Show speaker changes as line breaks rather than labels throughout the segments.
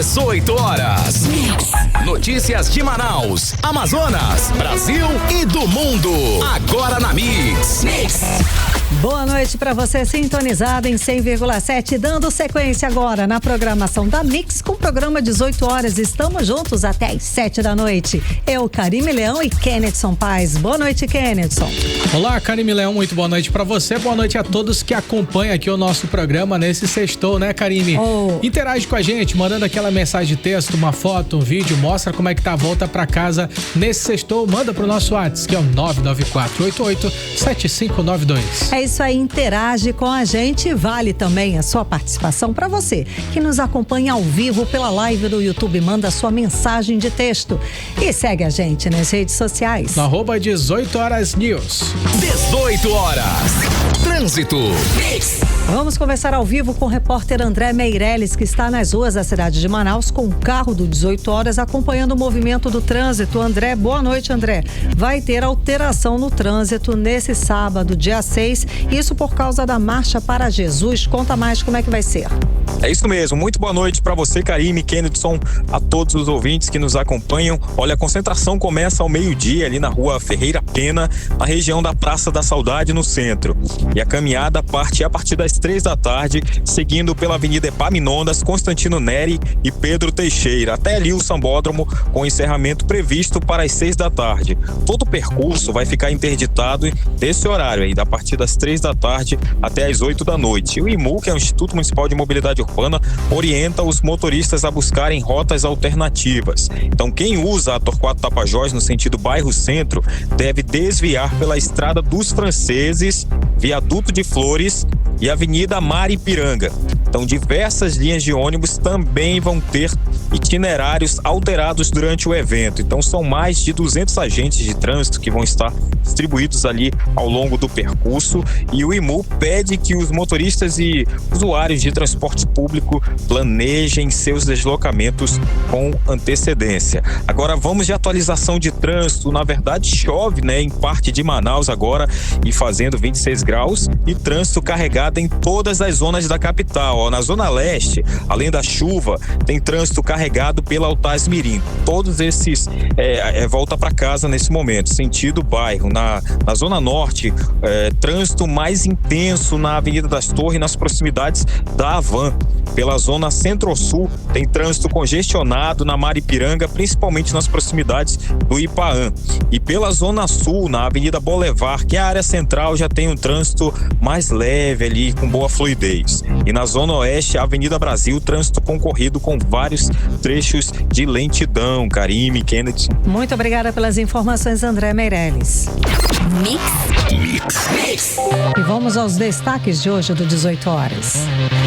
18 horas. Notícias de Manaus, Amazonas, Brasil e do mundo. Agora na Mix.
Boa noite para você sintonizado em 100,7, dando sequência agora na programação da Mix com o programa 18 horas. Estamos juntos até às 7 da noite. Eu, Karime Leão e Kennedson Paz. Boa noite, Kennedson.
Olá, Karime Leão, muito boa noite para você. Boa noite a todos que acompanham aqui o nosso programa nesse sextou, né, Karime? Interage com a gente, mandando aquela mensagem de texto, uma foto, um vídeo, mostra como é que tá a volta para casa nesse sextou. Manda pro nosso WhatsApp, que é o 994887592.
É isso aí, interage com a gente. Vale também a sua participação para você que nos acompanha ao vivo pela live do YouTube. Manda sua mensagem de texto e segue a gente nas redes sociais.
No @18 horas news.
18 horas. Trânsito.
Vamos conversar ao vivo com o repórter André Meirelles, que está nas ruas da cidade de Manaus com o carro do 18 horas acompanhando o movimento do trânsito. André, boa noite, André. Vai ter alteração no trânsito nesse sábado, dia 6, isso por causa da Marcha para Jesus. Conta mais como é que vai ser.
É isso mesmo, muito boa noite para você, Karime, Kennedson, a todos os ouvintes que nos acompanham. Olha, a concentração começa ao meio-dia ali na rua Ferreira Pena, na região da Praça da Saudade, no centro. E a caminhada parte a partir das 3 da tarde, seguindo pela Avenida Epaminondas, Constantino Neri e Pedro Teixeira, até ali o Sambódromo, com encerramento previsto para as 6 da tarde. Todo o percurso vai ficar interditado desse horário aí, a partir das 3 da tarde até as 8 da noite. E o IMU, que é o Instituto Municipal de Mobilidade Urbana, orienta os motoristas a buscarem rotas alternativas. Então, quem usa a Torquato Tapajós no sentido bairro-centro deve desviar pela Estrada dos Franceses, Viaduto de Flores e Avenida Maripiranga. Então, diversas linhas de ônibus também vão ter itinerários alterados durante o evento. Então, são mais de 200 agentes de trânsito que vão estar distribuídos ali ao longo do percurso. E o IMU pede que os motoristas e usuários de transporte público planejem seus deslocamentos com antecedência. Agora, vamos de atualização de trânsito. Na verdade, chove, né, em parte de Manaus agora e fazendo 26 graus e trânsito carregado em todas as zonas da capital. Na Zona Leste, além da chuva, tem trânsito carregado pela Altaz Mirim. Todos esses volta para casa nesse momento, sentido bairro. Na Zona Norte, trânsito mais intenso na Avenida das Torres, nas proximidades da Havan. Pela Zona Centro-Sul, tem trânsito congestionado na Maripiranga, principalmente nas proximidades do Ipaã. E pela Zona Sul, na Avenida Boulevard, que é a área central, já tem um trânsito mais leve ali, com boa fluidez. E na Zona Oeste, a Avenida Brasil, trânsito concorrido com vários trechos de lentidão. Karime, Kennedy.
Muito obrigada pelas informações, André Meirelles.
Mix.
E vamos aos destaques de hoje do 18 horas.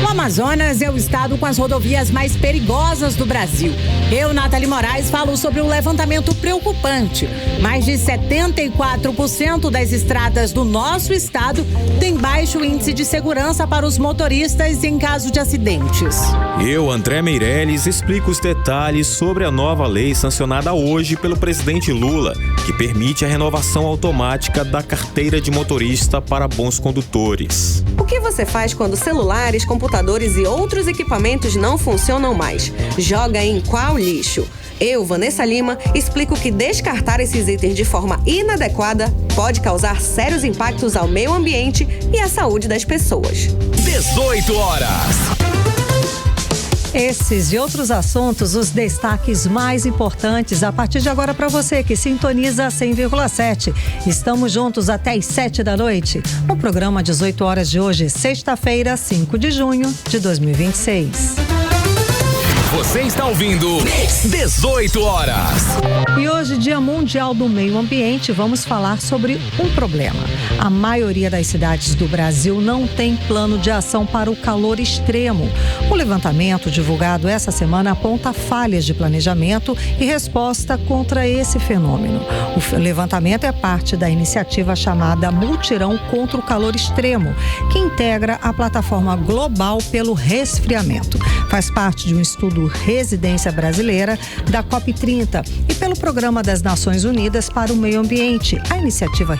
O Amazonas é o estado com as rodovias mais perigosas do Brasil. Eu, Nathalie Moraes, falo sobre um levantamento preocupante. Mais de 74% das estradas do nosso estado têm baixo índice de segurança para os motoristas em caso de acidentes.
Eu, André Meirelles, explico os detalhes sobre a nova lei sancionada hoje pelo presidente Lula, que permite a renovação automática da carteira de motorista para bons condutores.
O que você faz quando celulares, computadores e outros equipamentos não funcionam mais? Joga em qual lixo? Eu, Vanessa Lima, explico que descartar esses itens de forma inadequada pode causar sérios impactos ao meio ambiente e à saúde das pessoas.
18 horas.
Esses e outros assuntos, os destaques mais importantes a partir de agora para você que sintoniza 100,7. Estamos juntos até às 7 da noite. O programa 18 horas de hoje, sexta-feira, 5 de junho de 2026.
Você está ouvindo 18 horas.
E hoje, Dia Mundial do Meio Ambiente, vamos falar sobre um problema. A maioria das cidades do Brasil não tem plano de ação para o calor extremo. O levantamento divulgado essa semana aponta falhas de planejamento e resposta contra esse fenômeno. O levantamento é parte da iniciativa chamada Multirão contra o Calor Extremo, que integra a plataforma global pelo resfriamento. Faz parte de um estudo Residência Brasileira da COP30 e pelo Programa das Nações Unidas para o Meio Ambiente. A iniciativa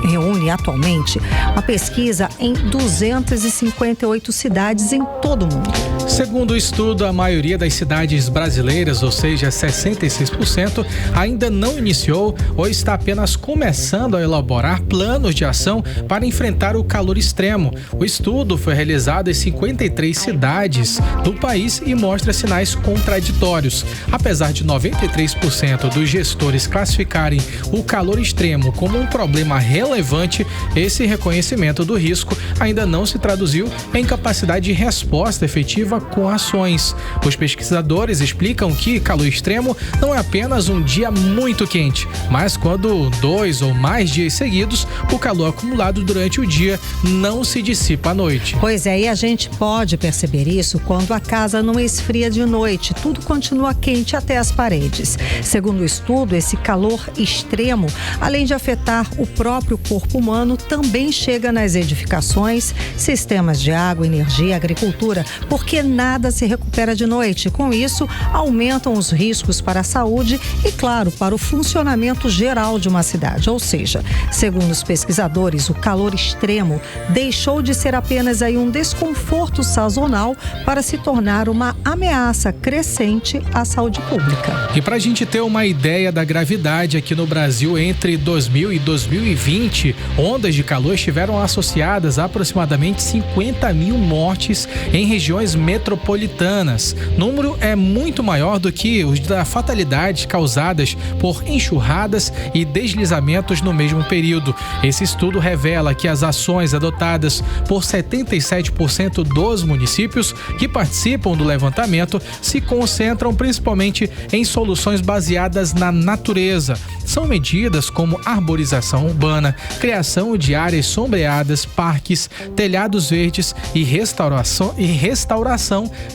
reúne atualmente uma pesquisa em 258 cidades em todo o mundo.
Segundo o estudo, a maioria das cidades brasileiras, ou seja, 66%, ainda não iniciou ou está apenas começando a elaborar planos de ação para enfrentar o calor extremo. O estudo foi realizado em 53 cidades do país e mostra sinais contraditórios. Apesar de 93% dos gestores classificarem o calor extremo como um problema relevante, esse reconhecimento do risco ainda não se traduziu em capacidade de resposta efetiva com ações. Os pesquisadores explicam que calor extremo não é apenas um dia muito quente, mas quando 2 ou mais dias seguidos, o calor acumulado durante o dia não se dissipa à noite.
Pois é, e a gente pode perceber isso quando a casa não esfria de noite, tudo continua quente até as paredes. Segundo o estudo, esse calor extremo, além de afetar o próprio corpo humano, também chega nas edificações, sistemas de água, energia, agricultura, porque nada se recupera de noite. Com isso, aumentam os riscos para a saúde e, claro, para o funcionamento geral de uma cidade. Ou seja, segundo os pesquisadores, o calor extremo deixou de ser apenas aí um desconforto sazonal para se tornar uma ameaça crescente à saúde pública.
E para a gente ter uma ideia da gravidade, aqui no Brasil, entre 2000 e 2020, ondas de calor estiveram associadas a aproximadamente 50 mil mortes em regiões metropolitanas. O número é muito maior do que os da fatalidades causadas por enxurradas e deslizamentos no mesmo período. Esse estudo revela que as ações adotadas por 77% dos municípios que participam do levantamento se concentram principalmente em soluções baseadas na natureza. São medidas como arborização urbana, criação de áreas sombreadas, parques, telhados verdes e restauração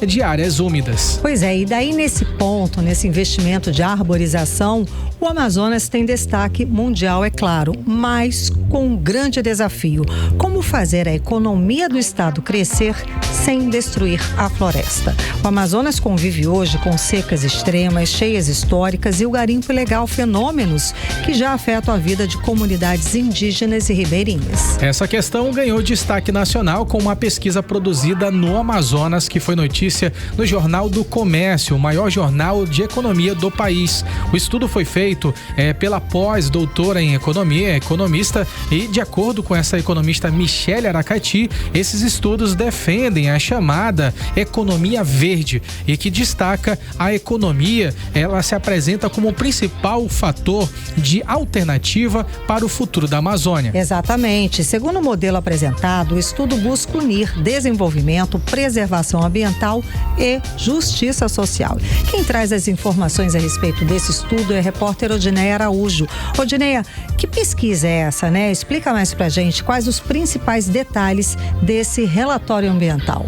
de áreas úmidas.
Pois é, e daí nesse ponto, nesse investimento de arborização, o Amazonas tem destaque mundial, é claro, mas com um grande desafio: como fazer a economia do estado crescer sem destruir a floresta. O Amazonas convive hoje com secas extremas, cheias históricas e o garimpo ilegal, fenômenos que já afetam a vida de comunidades indígenas e ribeirinhas.
Essa questão ganhou destaque nacional com uma pesquisa produzida no Amazonas, que foi notícia no Jornal do Comércio, o maior jornal de economia do país. O estudo foi feito pela pós-doutora em economia, economista, e de acordo com essa economista Michele Aracati, esses estudos defendem a chamada economia verde e que destaca a economia, ela se apresenta como o principal fator de alternativa para o futuro da Amazônia.
Exatamente. Segundo o modelo apresentado, o estudo busca unir desenvolvimento, preservação ambiental e justiça social. Quem traz as informações a respeito desse estudo é a repórter Odineia Araújo. Odineia, que pesquisa é essa, né? Explica mais pra gente quais os principais detalhes desse relatório ambiental.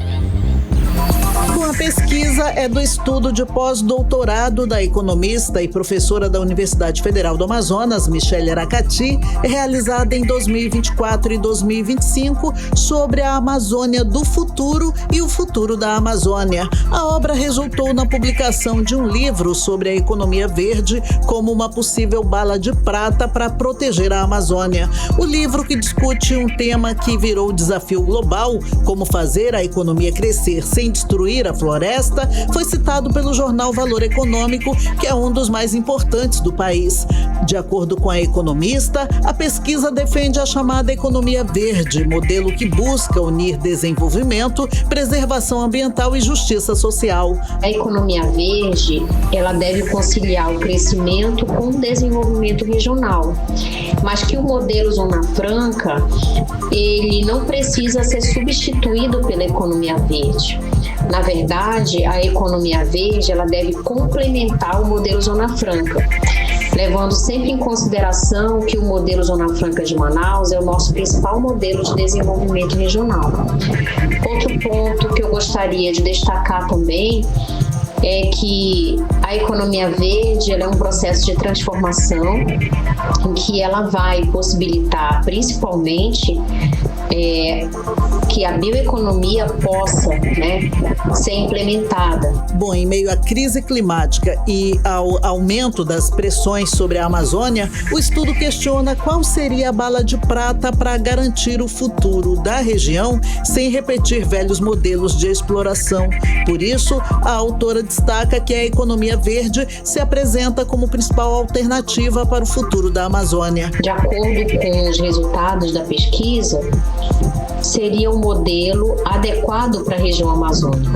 A pesquisa é do estudo de pós-doutorado da economista e professora da Universidade Federal do Amazonas, Michele Aracati, realizada em 2024 e 2025 sobre a Amazônia do futuro e o futuro da Amazônia. A obra resultou na publicação de um livro sobre a economia verde como uma possível bala de prata para proteger a Amazônia. O livro, que discute um tema que virou desafio global, como fazer a economia crescer sem destruir a floresta, foi citado pelo jornal Valor Econômico, que é um dos mais importantes do país. De acordo com a economista, a pesquisa defende a chamada economia verde, modelo que busca unir desenvolvimento, preservação ambiental e justiça social.
A economia verde, ela deve conciliar o crescimento com o desenvolvimento regional, mas que o modelo Zona Franca, ele não precisa ser substituído pela economia verde. Na verdade, a economia verde, ela deve complementar o modelo Zona Franca, levando sempre em consideração que o modelo Zona Franca de Manaus é o nosso principal modelo de desenvolvimento regional. Outro ponto que eu gostaria de destacar também é que a economia verde, ela é um processo de transformação em que ela vai possibilitar, principalmente, que a bioeconomia possa, né, ser implementada.
Bom, em meio à crise climática e ao aumento das pressões sobre a Amazônia, o estudo questiona qual seria a bala de prata para garantir o futuro da região sem repetir velhos modelos de exploração. Por isso, a autora destaca que a economia verde se apresenta como principal alternativa para o futuro da Amazônia.
De acordo com os resultados da pesquisa, seria um modelo adequado para a região amazônica.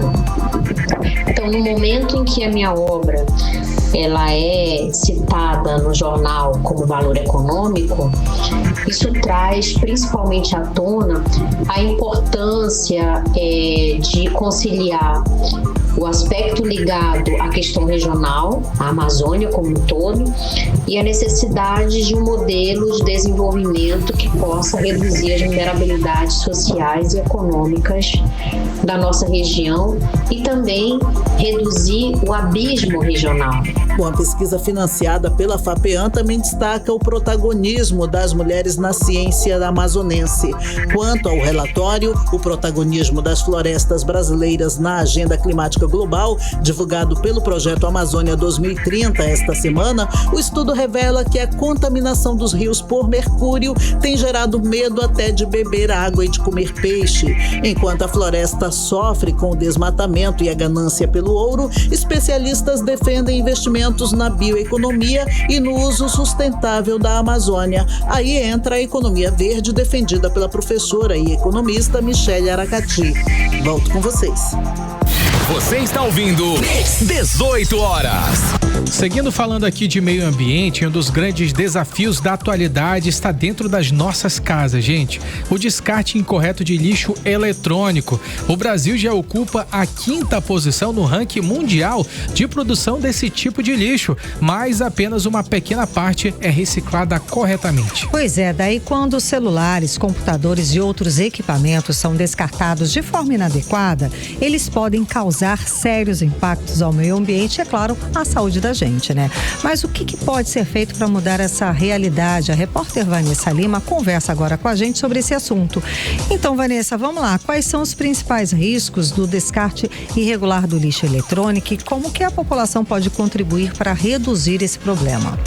Então, no momento em que a minha obra ela é citada no jornal como valor econômico, isso traz principalmente à tona a importância de conciliar o aspecto ligado à questão regional, a Amazônia como um todo, e a necessidade de um modelo de desenvolvimento que possa reduzir as vulnerabilidades sociais e econômicas da nossa região e também reduzir o abismo regional.
Bom, a pesquisa financiada pela FAPEAM também destaca o protagonismo das mulheres na ciência amazonense. Quanto ao relatório, o protagonismo das florestas brasileiras na agenda climática global, divulgado pelo projeto Amazônia 2030 esta semana, o estudo revela que a contaminação dos rios por mercúrio tem gerado medo até de beber água e de comer peixe. Enquanto a floresta sofre com o desmatamento e a ganância pelo ouro, especialistas defendem investimentos na bioeconomia e no uso sustentável da Amazônia. Aí entra a economia verde defendida pela professora e economista Michele Aracati. Volto com vocês.
Você está ouvindo 18 horas.
Seguindo falando aqui de meio ambiente, um dos grandes desafios da atualidade está dentro das nossas casas, gente. O descarte incorreto de lixo eletrônico. O Brasil já ocupa a 5ª posição no ranking mundial de produção desse tipo de lixo, mas apenas uma pequena parte é reciclada corretamente.
Pois é, daí quando celulares, computadores e outros equipamentos são descartados de forma inadequada, eles podem causar sérios impactos ao meio ambiente e, é claro, à saúde da gente, né? Mas o que pode ser feito para mudar essa realidade? A repórter Vanessa Lima conversa agora com a gente sobre esse assunto. Então, Vanessa, vamos lá. Quais são os principais riscos do descarte irregular do lixo eletrônico e como que a população pode contribuir para reduzir esse problema?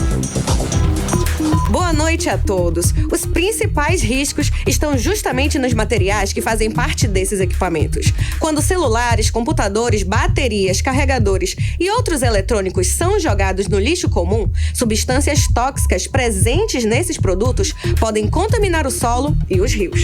Boa noite a todos. Os principais riscos estão justamente nos materiais que fazem parte desses equipamentos. Quando celulares, computadores, baterias, carregadores e outros eletrônicos são jogados no lixo comum, substâncias tóxicas presentes nesses produtos podem contaminar o solo e os rios.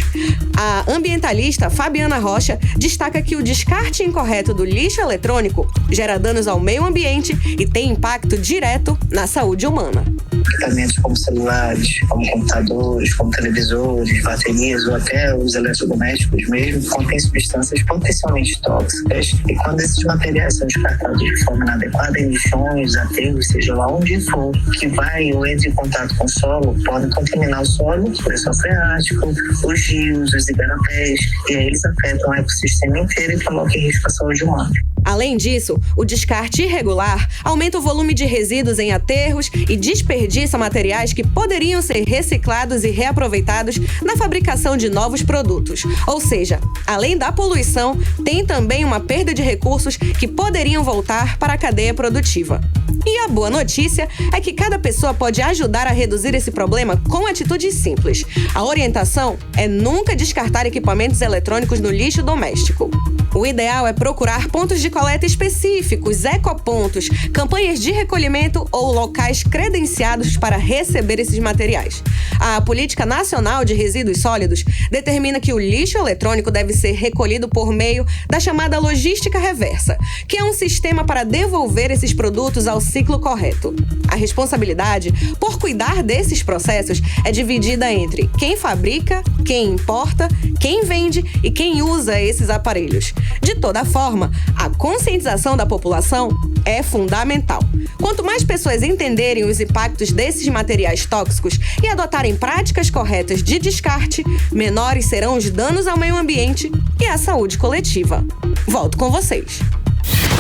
A ambientalista Fabiana Rocha destaca que o descarte incorreto do lixo eletrônico gera danos ao meio ambiente e tem impacto direto na saúde humana.
Equipamentos como celulares, como computadores, como televisores, baterias ou até os eletrodomésticos mesmo contêm substâncias potencialmente tóxicas e quando esses materiais são descartados de forma inadequada em lixões, aterros, seja lá onde for, que vai ou entra em contato com o solo, podem contaminar o solo, o pressão freático, os rios, os igarapés, e aí eles afetam o ecossistema inteiro e colocam em risco a saúde humana.
Além disso, o descarte irregular aumenta o volume de resíduos em aterros e desperdiça materiais que poderiam ser reciclados e reaproveitados na fabricação de novos produtos. Ou seja, além da poluição, tem também uma perda de recursos que poderiam voltar para a cadeia produtiva. E a boa notícia é que cada pessoa pode ajudar a reduzir esse problema com atitudes simples. A orientação é nunca descartar equipamentos eletrônicos no lixo doméstico. O ideal é procurar pontos de coleta específicos, ecopontos, campanhas de recolhimento ou locais credenciados para receber esses materiais. A Política Nacional de Resíduos Sólidos determina que o lixo eletrônico deve ser recolhido por meio da chamada logística reversa, que é um sistema para devolver esses produtos ao ciclo correto. A responsabilidade por cuidar desses processos é dividida entre quem fabrica, quem importa, quem vende e quem usa esses aparelhos. De toda forma, a conscientização da população é fundamental. Quanto mais pessoas entenderem os impactos desses materiais tóxicos e adotarem práticas corretas de descarte, menores serão os danos ao meio ambiente e à saúde coletiva. Volto com vocês.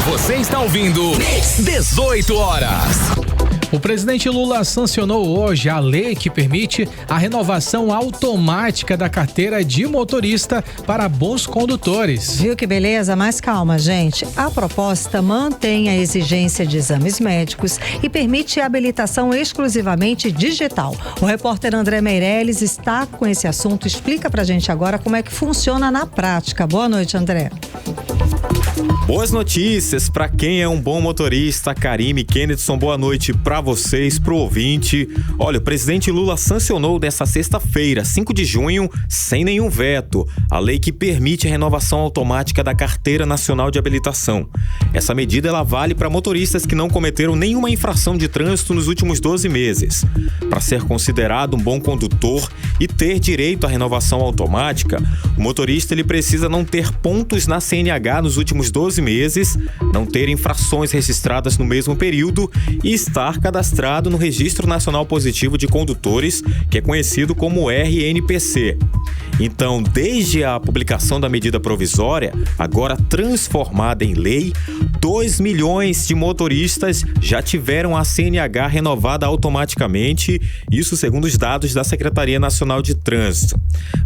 Você está ouvindo 18 horas.
O presidente Lula sancionou hoje a lei que permite a renovação automática da carteira de motorista para bons condutores.
Viu que beleza? Mas calma, gente. A proposta mantém a exigência de exames médicos e permite a habilitação exclusivamente digital. O repórter André Meirelles está com esse assunto. Explica pra gente agora como é que funciona na prática. Boa noite, André.
Boas notícias para quem é um bom motorista. Karime, Kennedson, boa noite para vocês, pro ouvinte. Olha, o presidente Lula sancionou desta sexta-feira, 5 de junho, sem nenhum veto, a lei que permite a renovação automática da Carteira Nacional de Habilitação. Essa medida ela vale para motoristas que não cometeram nenhuma infração de trânsito nos últimos 12 meses. Para ser considerado um bom condutor e ter direito à renovação automática, o motorista ele precisa não ter pontos na CNH nos últimos 12 meses, não ter infrações registradas no mesmo período e estar cadastrado no Registro Nacional Positivo de Condutores, que é conhecido como RNPC. Então, desde a publicação da medida provisória, agora transformada em lei, 2 milhões de motoristas já tiveram a CNH renovada automaticamente, isso segundo os dados da Secretaria Nacional de Trânsito.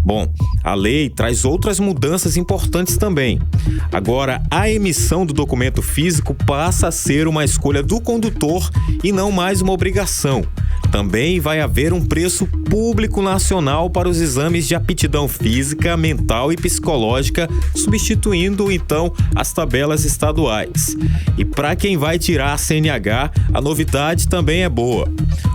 Bom, a lei traz outras mudanças importantes também. Agora, a emissão do documento físico passa a ser uma escolha do condutor e não mais uma obrigação. Também vai haver um preço público nacional para os exames de aptidão física, mental e psicológica, substituindo então as tabelas estaduais. E para quem vai tirar a CNH, a novidade também é boa.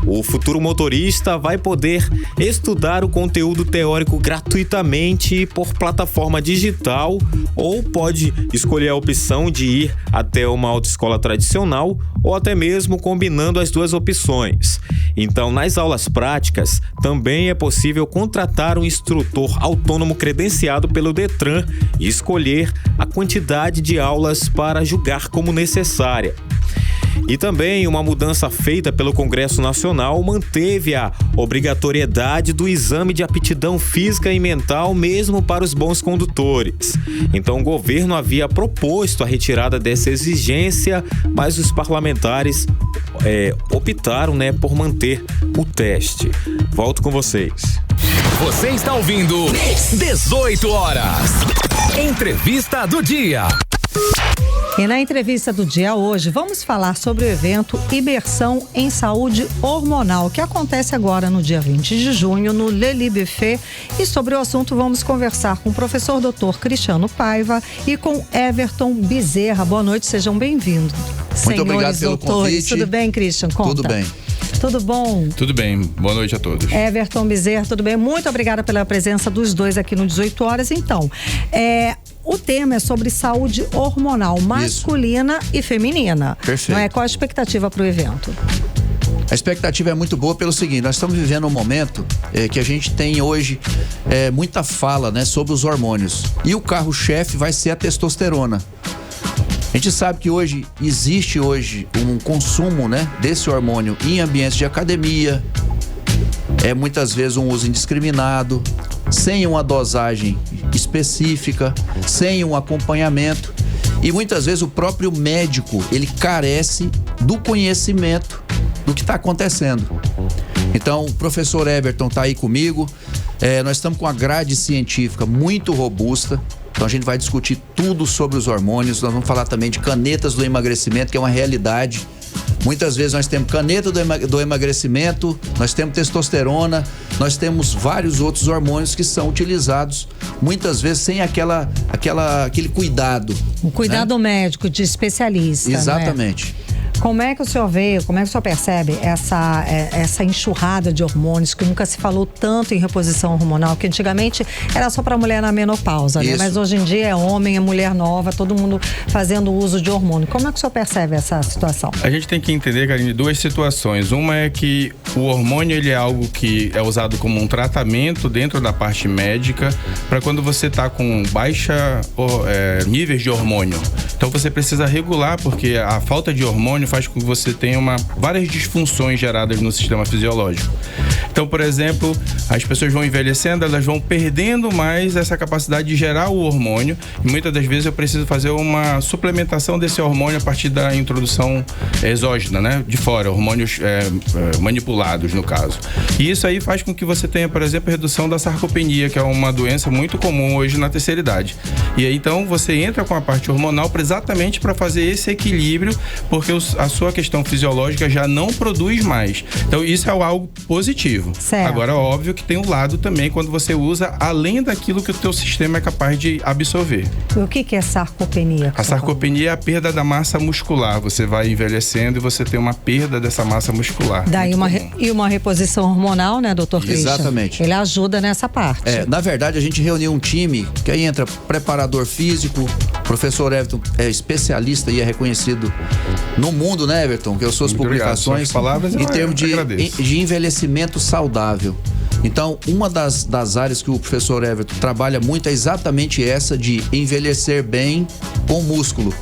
O futuro motorista vai poder estudar o conteúdo teórico gratuitamente por plataforma digital ou pode escolher a opção de ir até uma autoescola tradicional ou até mesmo combinando as duas opções. Então, nas aulas práticas, também é possível contratar um instrutor autônomo credenciado pelo Detran e escolher a quantidade de aulas para julgar como necessária. E também uma mudança feita pelo Congresso Nacional manteve a obrigatoriedade do exame de aptidão física e mental mesmo para os bons condutores. Então o governo havia proposto a retirada dessa exigência, mas os parlamentares optaram por manter o teste. Volto com vocês.
Você está ouvindo 18 horas. Entrevista do dia.
E na entrevista do dia hoje, vamos falar sobre o evento Imersão em Saúde Hormonal, que acontece agora no dia 20 de junho no Leli Buffet. E sobre o assunto vamos conversar com o professor Dr. Cristiano Paiva e com Everton Bezerra. Boa noite, sejam bem-vindos.
Muito obrigado pelo convite.
Tudo bem, Cristian? Conta.
Tudo bem.
Tudo bom?
Tudo bem, boa noite a todos.
Everton Bezerra, tudo bem? Muito obrigada pela presença dos dois aqui no 18 horas. Então, o tema é sobre saúde hormonal masculina e feminina.
Perfeito.
Não é? Qual a expectativa para o evento?
A expectativa é muito boa pelo seguinte, nós estamos vivendo um momento que a gente tem hoje muita fala, sobre os hormônios. E o carro-chefe vai ser a testosterona. A gente sabe que existe um consumo, desse hormônio em ambientes de academia, muitas vezes um uso indiscriminado, sem uma dosagem específica, sem um acompanhamento. E muitas vezes o próprio médico, ele carece do conhecimento do que está acontecendo. Então, o professor Everton está aí comigo. Nós estamos com uma grade científica muito robusta. Então a gente vai discutir tudo sobre os hormônios. Nós vamos falar também de canetas do emagrecimento, que é uma realidade. Muitas vezes nós temos caneta do emagrecimento, nós temos testosterona, nós temos vários outros hormônios que são utilizados, muitas vezes sem aquele cuidado.
Um cuidado médico de especialista.
Exatamente.
Como é que o senhor vê, como é que o senhor percebe essa enxurrada de hormônios que nunca se falou tanto em reposição hormonal, que antigamente era só para mulher na menopausa, né? Mas hoje em dia é homem, é mulher nova, todo mundo fazendo uso de hormônio. Como é que o senhor percebe essa situação?
A gente tem que entender, Karine, duas situações. Uma é que o hormônio ele é algo que é usado como um tratamento dentro da parte médica para quando você está com baixa níveis de hormônio. Então você precisa regular, porque a falta de hormônio faz com que você tenha várias disfunções geradas no sistema fisiológico. Então, por exemplo, as pessoas vão envelhecendo, elas vão perdendo mais essa capacidade de gerar o hormônio, e muitas das vezes eu preciso fazer uma suplementação desse hormônio a partir da introdução exógena, né? De fora, hormônios manipulados, no caso. E isso aí faz com que você tenha, por exemplo, redução da sarcopenia, que é uma doença muito comum hoje na terceira idade. E aí, então, você entra com a parte hormonal exatamente para fazer esse equilíbrio, porque a sua questão fisiológica já não produz mais. Então, isso é algo positivo.
Certo.
Agora, óbvio que tem um lado também quando você usa além daquilo que o teu sistema é capaz de absorver.
E o que é sarcopenia?
A sarcopenia é a perda da massa muscular. Você vai envelhecendo e você tem uma perda dessa massa muscular.
Daí uma reposição hormonal, né, doutor Christian?
Exatamente.
Ele ajuda nessa parte.
Na verdade, a gente reuniu um time que aí entra preparador físico, professor Everton é especialista e é reconhecido no mundo, né, Everton? Que as suas publicações em termos de envelhecimento saudável. Então, uma das áreas que o professor Everton trabalha muito é exatamente essa de envelhecer bem com músculo.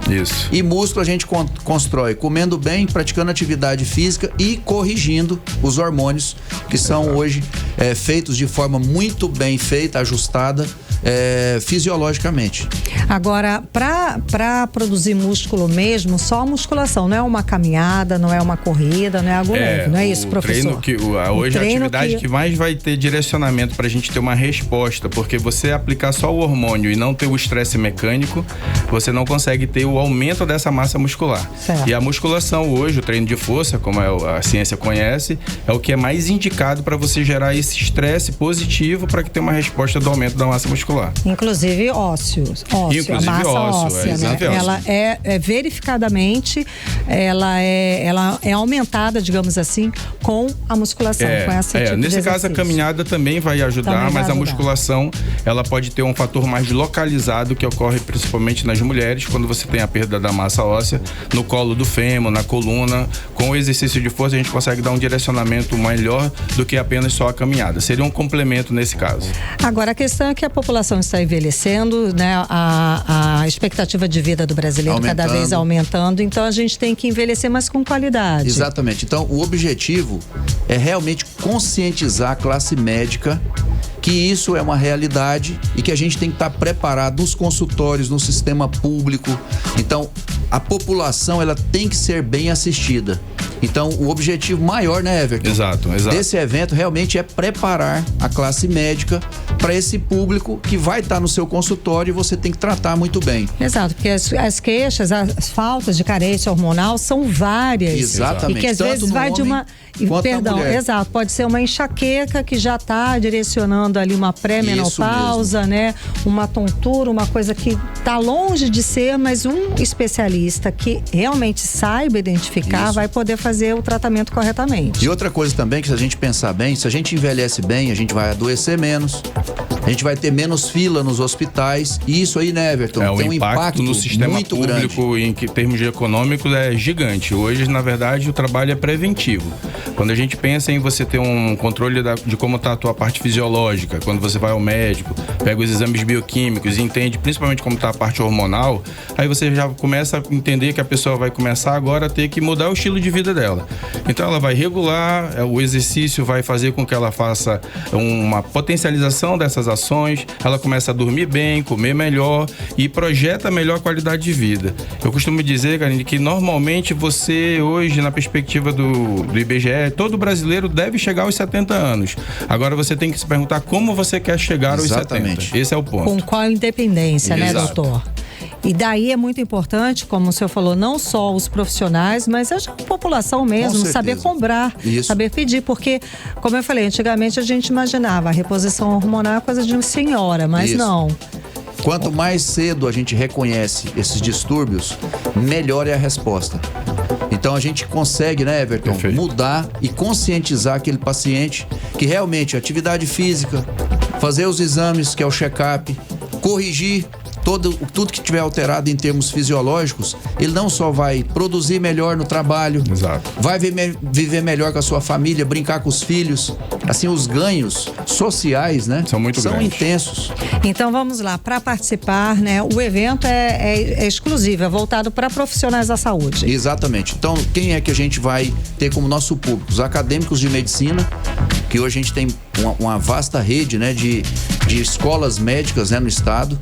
Isso.
E músculo a gente constrói comendo bem, praticando atividade física e corrigindo os hormônios que são hoje feitos de forma muito bem feita, ajustada fisiologicamente.
Agora, para produzir músculo mesmo, só a musculação, não é uma caminhada, não é uma corrida, não é algo leve, não é isso, professor?
Hoje a atividade que mais vai ter direcionamento para a gente ter uma resposta, porque você aplicar só o hormônio e não ter o estresse mecânico, você não consegue ter o aumento dessa massa muscular.
Certo.
E a musculação hoje, o treino de força, como a ciência conhece, é o que é mais indicado para você gerar esse estresse positivo para que tenha uma resposta do aumento da massa muscular.
Inclusive ósseo,
Inclusive
a massa
ósseo,
óssea, né? Ela é verificadamente, ela é aumentada, digamos assim, com a musculação, com essa tipo
nesse caso a caminhada também vai ajudar, mas a musculação, ela pode ter um fator mais localizado que ocorre principalmente nas mulheres, quando você tem a perda da massa óssea no colo do fêmur, na coluna. Com o exercício de força a gente consegue dar um direcionamento melhor do que apenas só a caminhada. Seria um complemento nesse caso.
Agora, a questão é que a população está envelhecendo, né? A expectativa de vida do brasileiro cada vez aumentando, então a gente tem que envelhecer, mas com qualidade.
Exatamente. Então, o objetivo é realmente conscientizar a classe médica que isso é uma realidade e que a gente tem que estar preparado nos consultórios, no sistema público. Então, a população, ela tem que ser bem assistida. Então, o objetivo maior, né, Everton?
Exato.
Desse evento realmente é preparar a classe médica para esse público que vai estar no seu consultório e você tem que tratar muito bem.
Exato, porque as queixas, as faltas de carência hormonal são várias.
Exatamente.
E que às vezes vai de uma... Perdão, exato, pode ser uma enxaqueca que já está direcionando ali uma pré-menopausa, né? Uma tontura, uma coisa que está longe de ser, mas um especialista que realmente saiba identificar vai poder fazer o tratamento corretamente.
E outra coisa também, que se a gente pensar bem, se a gente envelhece bem, a gente vai adoecer menos, a gente vai ter menos fila nos hospitais, e isso aí, né, Everton? Tem um impacto
no sistema
muito
público
grande.
em termos econômicos é gigante. Hoje, na verdade, o trabalho é preventivo. Quando a gente pensa em você ter um controle de como está a tua parte fisiológica, quando você vai ao médico, pega os exames bioquímicos e entende principalmente como está a parte hormonal, aí você já começa a entender que a pessoa vai começar agora a ter que mudar o estilo de vida dela. Então ela vai regular, o exercício vai fazer com que ela faça uma potencialização dessas ações, ela começa a dormir bem, comer melhor e projeta melhor qualidade de vida. Eu costumo dizer, Karine, que normalmente você hoje, na perspectiva do IBGE, todo brasileiro deve chegar aos 70 anos. Agora você tem que se perguntar como você quer chegar aos 70. Esse é o ponto.
Com qual independência, né, doutor? E daí é muito importante, como o senhor falou, não só os profissionais, mas a população mesmo, saber cobrar, saber pedir, porque, como eu falei, antigamente a gente imaginava a reposição hormonal é coisa de uma senhora, mas não.
Quanto mais cedo a gente reconhece esses distúrbios, melhor é a resposta. Então a gente consegue, né, Everton, mudar e conscientizar aquele paciente que realmente atividade física, fazer os exames, que é o check-up, corrigir tudo que tiver alterado em termos fisiológicos, ele não só vai produzir melhor no trabalho,
exato,
vai viver melhor com a sua família, brincar com os filhos. Assim, os ganhos sociais, né?
São grandes.
Intensos.
Então vamos lá, para participar, né? O evento é exclusivo, é voltado para profissionais da saúde.
Exatamente. Então, quem é que a gente vai ter como nosso público? Os acadêmicos de medicina, que hoje a gente tem uma vasta rede, né, de escolas médicas, né, no estado.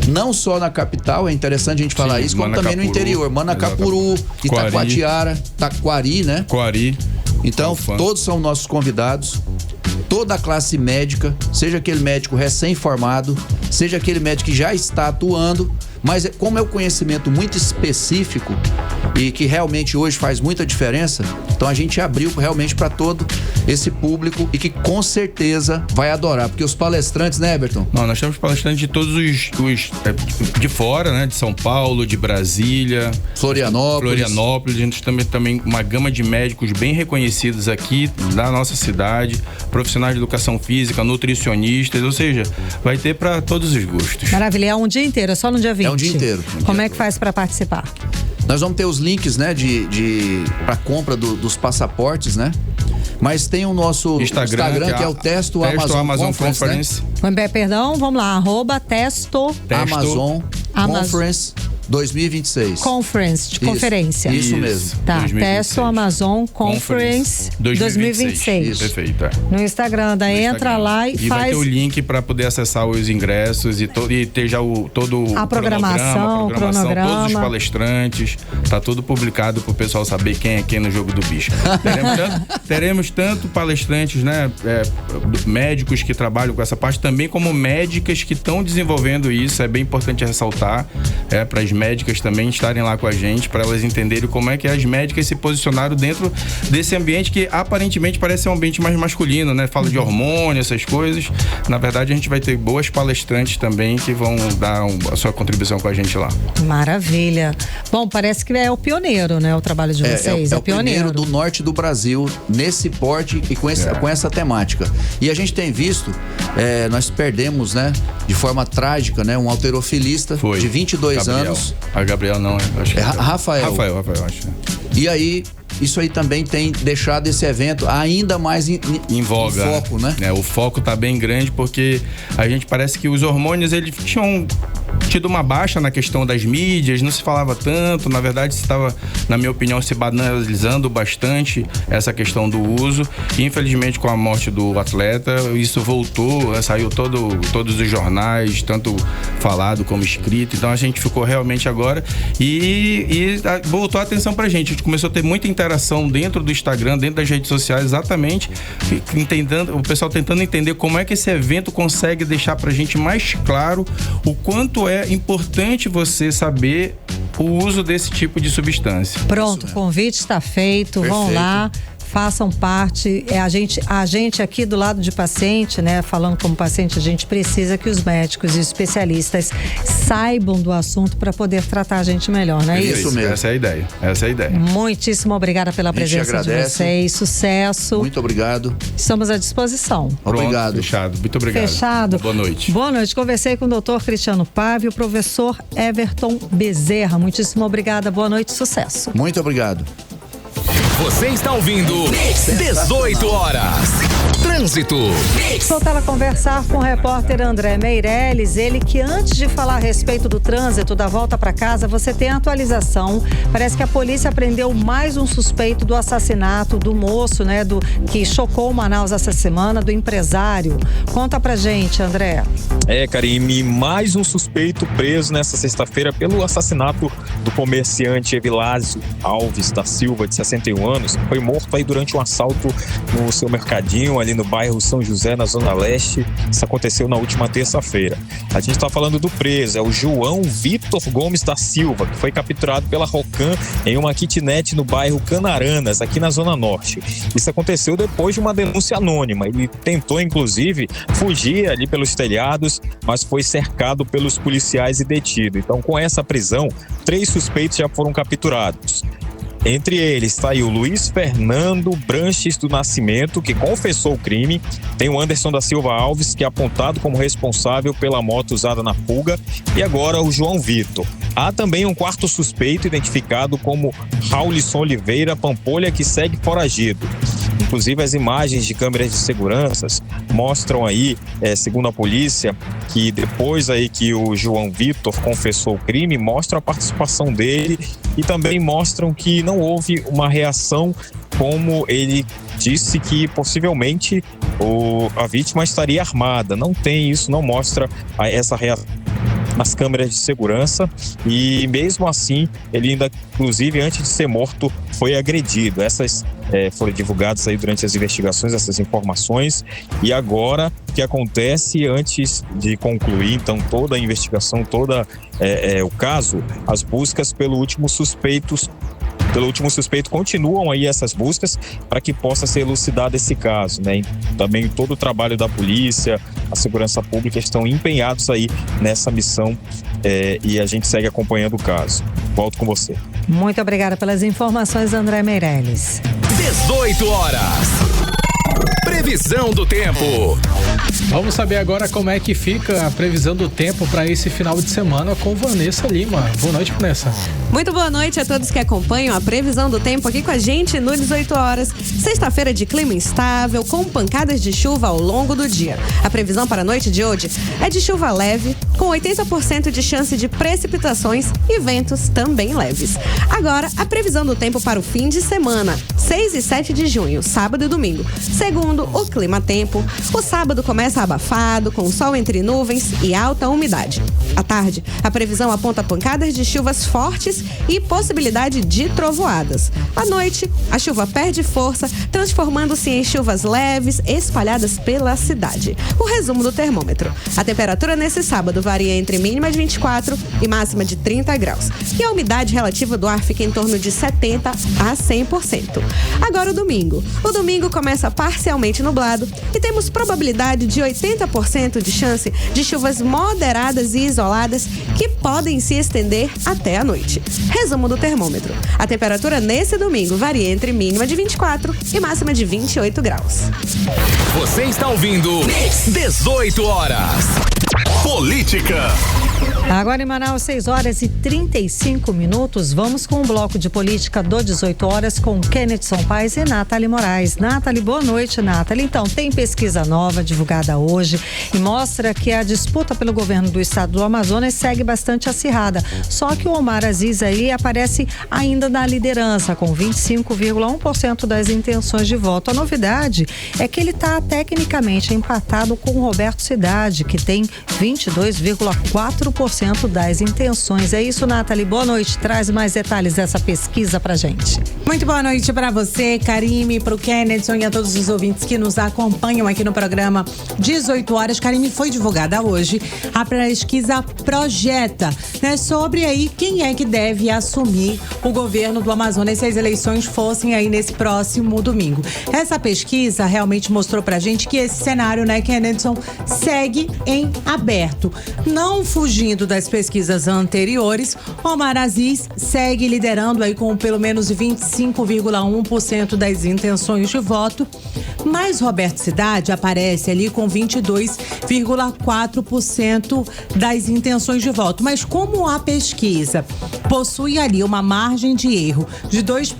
Não só na capital, é interessante a gente falar isso, como também no interior. Manacapuru, Itacoatiara, Taquari, né?
Coari.
Então, todos são nossos convidados. Toda a classe médica, seja aquele médico recém-formado, seja aquele médico que já está atuando, mas como é um conhecimento muito específico e que realmente hoje faz muita diferença, então a gente abriu realmente para todo esse público e que com certeza vai adorar, porque os palestrantes, né, Everton?
Não, nós temos palestrantes de todos os de fora, né, de São Paulo, de Brasília,
Florianópolis.
A gente também uma gama de médicos bem reconhecidos aqui da nossa cidade, profissionais de educação física, nutricionistas, ou seja, vai ter para todos os gostos.
Maravilha, é um dia inteiro, é só no dia 20.
É um dia inteiro.
Como é que faz para participar?
Nós vamos ter os links, né, para compra dos passaportes, né? Mas tem o nosso Instagram que é o Testo Amazon Conference.
Né? Perdão, vamos lá, @Testo
Amazon Conference 2026.
Conference, de conferência.
Isso mesmo.
Tá, 2026. Testo Amazon Conference 2026.
Isso. Perfeito.
No Instagram, daí entra lá e faz...
vai ter o link para poder acessar os ingressos e ter já todo
a programação,
todos os palestrantes, tá tudo publicado pro pessoal saber quem é quem no jogo do bicho. Teremos tanto palestrantes, né, médicos que trabalham com essa parte, também como médicas que estão desenvolvendo isso, é bem importante ressaltar, para as médicas também estarem lá com a gente, para elas entenderem como é que as médicas se posicionaram dentro desse ambiente que aparentemente parece ser um ambiente mais masculino, né? Fala de hormônio, essas coisas. Na verdade, a gente vai ter boas palestrantes também que vão dar a sua contribuição com a gente lá.
Maravilha. Bom, parece que é o pioneiro, né? O trabalho de vocês.
É o pioneiro do norte do Brasil, nesse porte e com essa temática. E a gente tem visto, nós perdemos, né? De forma trágica, né? Um halterofilista de 22 anos.
Gabriel não, acho que
Rafael,
acho.
E aí, isso aí também tem deixado esse evento ainda mais em
voga,
em foco, né?
O foco tá bem grande porque a gente parece que os hormônios, eles tinham tido uma baixa na questão das mídias, não se falava tanto, na verdade se estava, na minha opinião, se banalizando bastante essa questão do uso, e infelizmente com a morte do atleta, isso voltou, saiu todos os jornais, tanto falado como escrito, então a gente ficou realmente agora e voltou a atenção pra gente, a gente começou a ter muita interação dentro do Instagram, dentro das redes sociais, exatamente, entendendo, o pessoal tentando entender como é que esse evento consegue deixar pra gente mais claro o quanto é importante você saber o uso desse tipo de substância.
Pronto, o convite está feito. Perfeito. Vão lá, façam parte. A gente aqui do lado de paciente, né? Falando como paciente, a gente precisa que os médicos e os especialistas saibam do assunto para poder tratar a gente melhor, não é isso?
Isso mesmo.
Essa é a ideia.
Muitíssimo obrigada pela presença de vocês. Sucesso.
Muito obrigado.
Estamos à disposição.
Obrigado.
Fechado. Muito obrigado.
Fechado.
Boa noite.
Boa noite. Conversei com o Dr. Cristiano Pávio e o professor Everton Bezerra. Muitíssimo obrigada. Boa noite. Sucesso.
Muito obrigado.
Você está ouvindo 18 horas. Trânsito.
Voltar a conversar com o repórter André Meirelles, ele que antes de falar a respeito do trânsito, da volta para casa, você tem a atualização. Parece que a polícia prendeu mais um suspeito do assassinato do moço, né, que chocou Manaus essa semana, do empresário. Conta pra gente, André.
Karime, mais um suspeito preso nessa sexta-feira pelo assassinato do comerciante Evilásio Alves da Silva, de 61 anos. Foi morto aí durante um assalto no seu mercadinho, ali no bairro São José, na Zona Leste. Isso aconteceu na última terça-feira. A gente está falando do preso, é o João Vitor Gomes da Silva, que foi capturado pela Rocan em uma kitnet no bairro Canaranas, aqui na Zona Norte. Isso aconteceu depois de uma denúncia anônima. Ele tentou, inclusive, fugir ali pelos telhados, mas foi cercado pelos policiais e detido. Então, com essa prisão, 3 suspeitos já foram capturados. Entre eles está aí o Luiz Fernando Branches do Nascimento, que confessou o crime. Tem o Anderson da Silva Alves, que é apontado como responsável pela moto usada na fuga. E agora o João Vitor. Há também um quarto suspeito identificado como Raulisson Oliveira Pampolha, que segue foragido. Inclusive, as imagens de câmeras de segurança mostram aí, segundo a polícia, que depois aí que o João Vitor confessou o crime, mostram a participação dele e também mostram que não houve uma reação, como ele disse que possivelmente a vítima estaria armada. Não tem isso, não mostra essa reação nas câmeras de segurança, e mesmo assim ele ainda, inclusive antes de ser morto, foi agredido. Essas foram divulgadas aí durante as investigações, essas informações, e agora o que acontece antes de concluir então toda a investigação, o caso, as buscas pelo último suspeito continuam aí, essas buscas para que possa ser elucidado esse caso, né? Também todo o trabalho da polícia, a segurança pública estão empenhados aí nessa missão, e a gente segue acompanhando o caso. Volto com você.
Muito obrigada pelas informações, André Meirelles.
18 horas. Previsão do tempo.
Vamos saber agora como é que fica a previsão do tempo para esse final de semana com Vanessa Lima. Boa noite, Vanessa.
Muito boa noite a todos que acompanham a previsão do tempo aqui com a gente no 18 horas. Sexta-feira de clima instável, com pancadas de chuva ao longo do dia. A previsão para a noite de hoje é de chuva leve, com 80% de chance de precipitações e ventos também leves. Agora, a previsão do tempo para o fim de semana, 6 e 7 de junho, sábado e domingo. Segundo o Clima Tempo, o sábado começa abafado, com sol entre nuvens e alta umidade. À tarde, a previsão aponta pancadas de chuvas fortes e possibilidade de trovoadas. À noite, a chuva perde força, transformando-se em chuvas leves espalhadas pela cidade. O resumo do termômetro. A temperatura nesse sábado varia entre mínima de 24 e máxima de 30 graus. E a umidade relativa do ar fica em torno de 70% a 100%. Agora o domingo. O domingo começa parcialmente nublado e temos probabilidade de 80% de chance de chuvas moderadas e isoladas que podem se estender até a noite. Resumo do termômetro. A temperatura nesse domingo varia entre mínima de 24 e máxima de 28 graus.
Você está ouvindo 18 horas. Política.
Agora em Manaus, 6 horas e 35 minutos. Vamos com o bloco de política do 18 horas com Kennedson Paes e Nathalie Moraes. Nathalie, boa noite, Nathalie. Então, tem pesquisa nova divulgada hoje e mostra que a disputa pelo governo do estado do Amazonas segue bastante acirrada. Só que o Omar Aziz aí aparece ainda na liderança, com 25,1% das intenções de voto. A novidade é que ele está tecnicamente empatado com o Roberto Cidade, que tem 22,4% das intenções. É isso, Nathalie. Boa noite. Traz mais detalhes dessa pesquisa pra gente.
Muito boa noite para você, Karime, para o Kennedson e a todos os ouvintes que nos acompanham aqui no programa 18 horas. Karime, foi divulgada hoje a pesquisa Projeta, né, sobre aí quem é que deve assumir o governo do Amazonas se as eleições fossem aí nesse próximo domingo. Essa pesquisa realmente mostrou pra gente que esse cenário, né, Kennedson, segue em aberto. Não fugindo das pesquisas anteriores, Omar Aziz segue liderando aí com pelo menos 25,1% das intenções de voto, mas Roberto Cidade aparece ali com 22,4% das intenções de voto. Mas como a pesquisa possui ali uma margem de erro de dois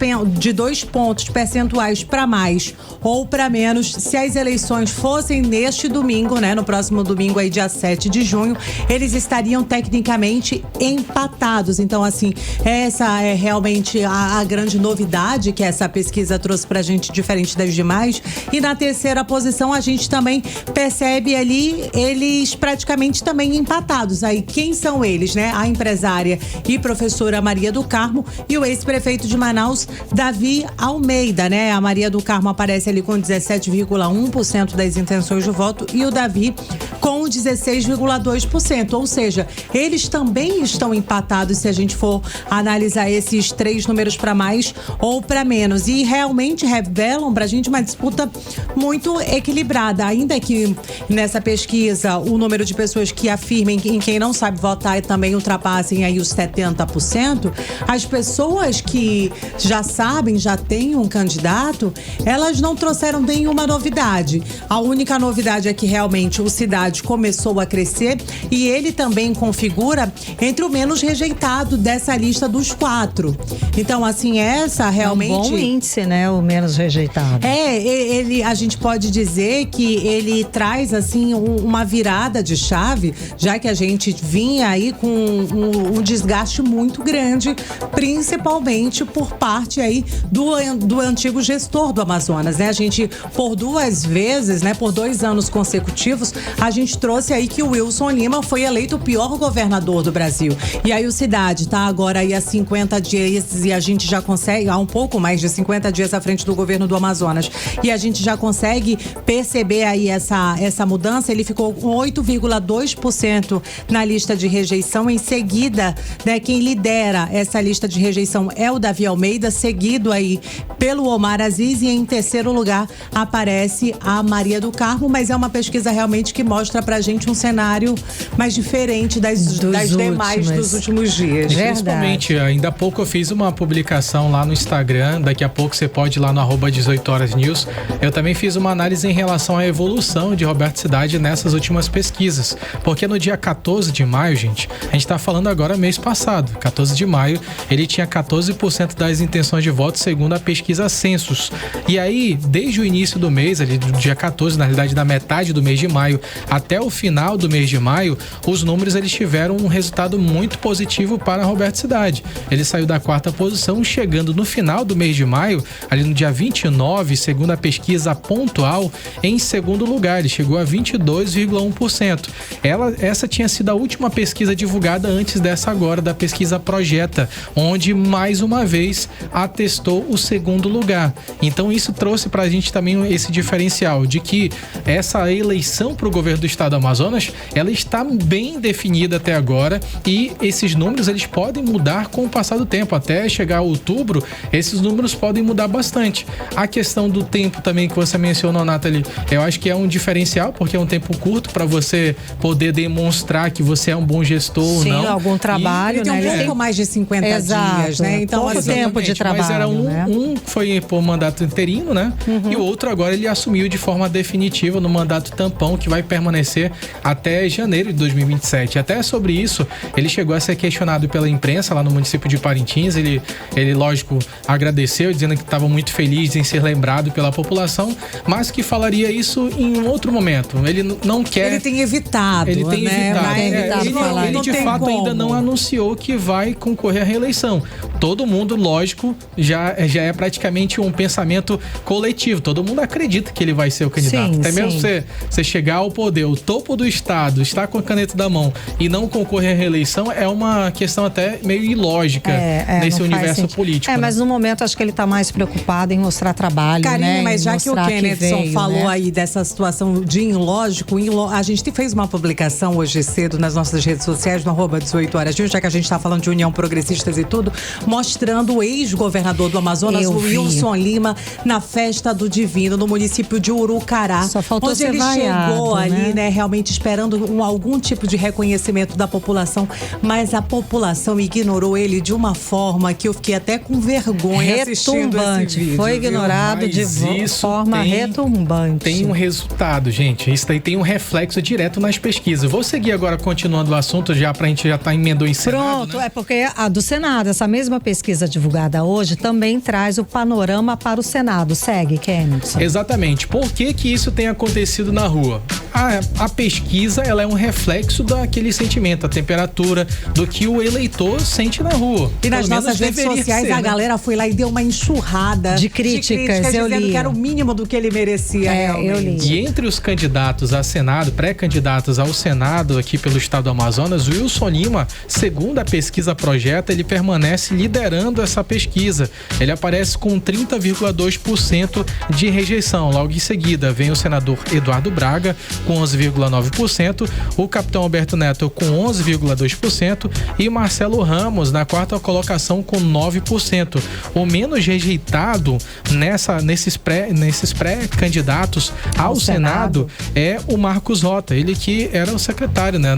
pontos percentuais para mais ou para menos, se as eleições fossem neste domingo, né, no próximo domingo aí, dia 7 de junho, eles estariam tecnicamente empatados. Então, assim, essa é realmente a grande novidade que essa pesquisa trouxe pra gente, diferente das demais. E na terceira posição, a gente também percebe ali eles praticamente também empatados. Aí, quem são eles, né? A empresária e professora Maria do Carmo e o ex-prefeito de Manaus, Davi Almeida, né? A Maria do Carmo aparece ali com 17,1% das intenções de voto e o Davi com 16,2%, ou seja, eles também estão empatados se a gente for analisar esses três números para mais ou para menos, e realmente revelam pra gente uma disputa muito equilibrada. Ainda que nessa pesquisa o número de pessoas que afirmem em quem não sabe votar também ultrapassem aí os 70%, as pessoas que já sabem, já têm um candidato, elas não trouxeram nenhuma novidade. A única novidade é que realmente o Cidade começou a crescer e ele também configura entre o menos rejeitado dessa lista dos 4. Então, assim, essa realmente...
É um bom índice, né? O menos rejeitado.
A gente pode dizer que ele traz, assim, uma virada de chave, já que a gente vinha aí com um desgaste muito grande, principalmente por parte aí do antigo gestor do Amazonas, né? A gente, por 2 vezes, né? Por 2 anos consecutivos, a gente trouxe aí que o Wilson Lima foi eleito o pior governador do Brasil. E aí o Cidade tá agora aí há 50 dias e a gente já consegue, há um pouco mais de 50 dias à frente do governo do Amazonas. E a gente já consegue perceber aí essa mudança. Ele ficou com 8,2% na lista de rejeição. Em seguida, né, quem lidera essa lista de rejeição é o Davi Almeida, seguido aí pelo Omar Aziz, e em terceiro lugar aparece a Maria do Carmo, mas é uma pesquisa realmente que mostra pra gente um cenário mais diferente das demais dos últimos dias.
Principalmente, ainda há pouco eu fiz uma publicação lá no Instagram, daqui a pouco você pode ir lá no @18horas-news. Eu também fiz uma análise em relação à evolução de Roberto Cidade nessas últimas pesquisas, porque no dia 14 de maio, gente, a gente tá falando agora mês passado, 14 de maio, ele tinha 14% das intenções de voto segundo a pesquisa Census. E aí, desde o início do mês, ali do dia 14, na realidade da metade do mês de maio até o final do mês de maio, os números eles tiveram um resultado muito positivo para Roberto Cidade. Ele saiu da 4ª posição, chegando no final do mês de maio, ali no dia 29, segundo a pesquisa Pontual, em segundo lugar. Ele chegou a 22,1%. Essa tinha sido a última pesquisa divulgada antes dessa agora, da pesquisa Projeta, onde mais uma vez atestou o segundo lugar. Então isso trouxe pra gente também esse diferencial de que essa eleição pro governo do estado do Amazonas, ela está bem definida até agora, e esses números eles podem mudar com o passar do tempo. Até chegar a outubro, esses números podem mudar bastante. A questão do tempo também que você mencionou, Nathalie, eu acho que é um diferencial, porque é um tempo curto para você poder demonstrar que você é um bom gestor ou não.
Sim, algum trabalho, né? Ele tem mais de 50 dias, né? Então,
pouco tempo de trabalho.
Mas era um foi por mandato interino, né? E o outro agora ele assumiu de forma definitiva no mandato tampão, que vai permanecer até janeiro de 2027. Até sobre isso, ele chegou a ser questionado pela imprensa lá no município de Parintins. Ele lógico, agradeceu, dizendo que estava muito feliz em ser lembrado pela população, mas que falaria isso em um outro momento. Ele não quer...
Ele tem evitado,
ele tem evitado. Ele de fato ainda não anunciou que vai concorrer à reeleição. Todo mundo, lógico, já é praticamente um pensamento coletivo. Todo mundo acredita que ele vai ser o candidato. Até mesmo você chegar ao poder, o topo do estado, estar com a caneta da mão e não concorrer à reeleição é uma questão até meio ilógica nesse universo político.
Mas no momento acho que ele está mais preocupado em mostrar trabalho,
Karine,
né?
mas já que o Kennethson falou,
né,
aí dessa situação de ilógico, a gente fez uma publicação hoje cedo nas nossas redes sociais, no @18horas, já que a gente está falando de União Progressistas e tudo, mostrando o ex-governador do Amazonas, o Wilson Lima, na Festa do Divino, no município de Urucará.
Só faltou
onde
ser
ele
vaiado,
chegou ali, né, realmente esperando algum tipo de reconhecimento da população, mas a população ignorou ele de uma forma que eu fiquei até com vergonha assistindo esse vídeo.
Foi ignorado de forma retumbante.
Tem um resultado, gente. Isso daí tem um reflexo direto nas pesquisas. Vou seguir agora, continuando o assunto, já pra gente já tá emendando em Senado.
Pronto, né? É porque a do Senado, essa mesma pesquisa divulgada hoje, também traz o panorama para o Senado. Segue, Kennethson.
Exatamente. Por que isso tem acontecido na rua? A pesquisa, ela é um reflexo daquele sentimento, a temperatura, do que o eleitor sente na rua.
E nas nossas redes sociais, a galera foi lá e deu uma enxurrada
de críticas,
dizendo que era o mínimo do que ele merecia,
eu li. E entre os candidatos a Senado, pré-candidatos ao Senado aqui pelo estado do Amazonas, o Wilson Lima, segundo a pesquisa Projeta, ele permanece liderando essa pesquisa. Ele aparece com 30,2% de rejeição. Logo em seguida, vem o senador Eduardo Braga, com 11,9%, o capitão Alberto Neto com 11,2% e Marcelo Ramos na 4ª colocação com 9%. O menos rejeitado nesse desses pré-candidatos ao Senado é o Marcos Rota, ele que era o secretário, né,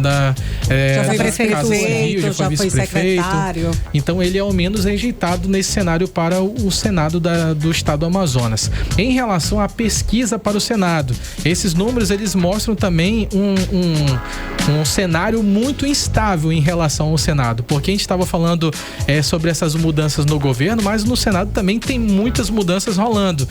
já foi prefeito, já foi secretário.
Então ele é ao menos rejeitado nesse cenário para o Senado do Estado do Amazonas. Em relação à pesquisa para o Senado, esses números eles mostram também um cenário muito instável em relação ao Senado, porque a gente estava falando sobre essas mudanças no governo, mas no Senado também tem muitas mudanças rolando.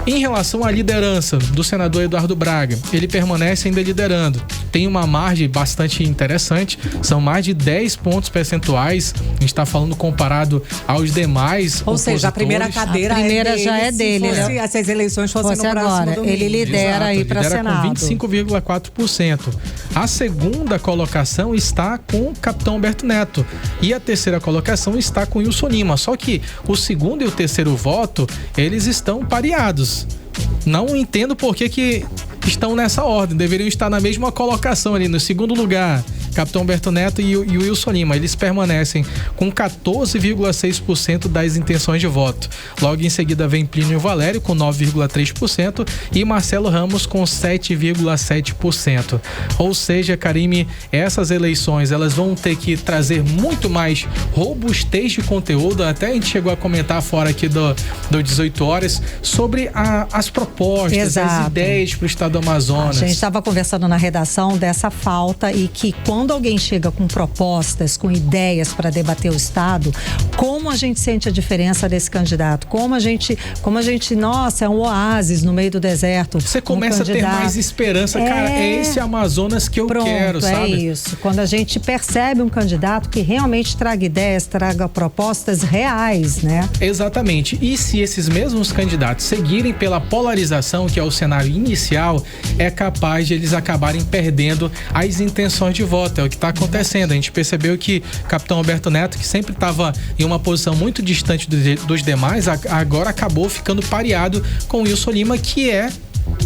Em relação à liderança do senador Eduardo Braga, ele permanece ainda liderando. Tem uma margem bastante interessante, são mais de 10 pontos percentuais. A gente está falando comparado aos demais.
Ou seja, a primeira cadeira
já é dele.
Se essas eleições fossem no próximo domingo.
Ele lidera aí para Senado.
Com 25,4%. A segunda colocação está com o capitão Humberto Neto. E a terceira colocação está com Wilson Lima. Só que o segundo e o terceiro voto, eles estão pareados. Não entendo por que estão nessa ordem. Deveriam estar na mesma colocação ali, no segundo lugar. Capitão Humberto Neto e o Wilson Lima, eles permanecem com 14,6% das intenções de voto. Logo em seguida vem Plínio Valério com 9,3% e Marcelo Ramos com 7,7%. Ou seja, Karime, essas eleições elas vão ter que trazer muito mais robustez de conteúdo. Até a gente chegou a comentar fora aqui do 18 horas sobre as propostas,
Exato.
As ideias para o estado do Amazonas.
A gente estava conversando na redação dessa falta e que quando alguém chega com propostas, com ideias para debater o Estado, como a gente sente a diferença desse candidato? Como a gente, nossa, é um oásis no meio do deserto.
Você começa a ter mais esperança, cara, é esse Amazonas que eu quero, sabe?
É isso. Quando a gente percebe um candidato que realmente traga ideias, traga propostas reais, né?
Exatamente. E se esses mesmos candidatos seguirem pela polarização, que é o cenário inicial, é capaz de eles acabarem perdendo as intenções de voto. É o que está acontecendo. A gente percebeu que o capitão Humberto Neto, que sempre estava em uma posição muito distante dos demais, agora acabou ficando pareado com o Wilson Lima, que é,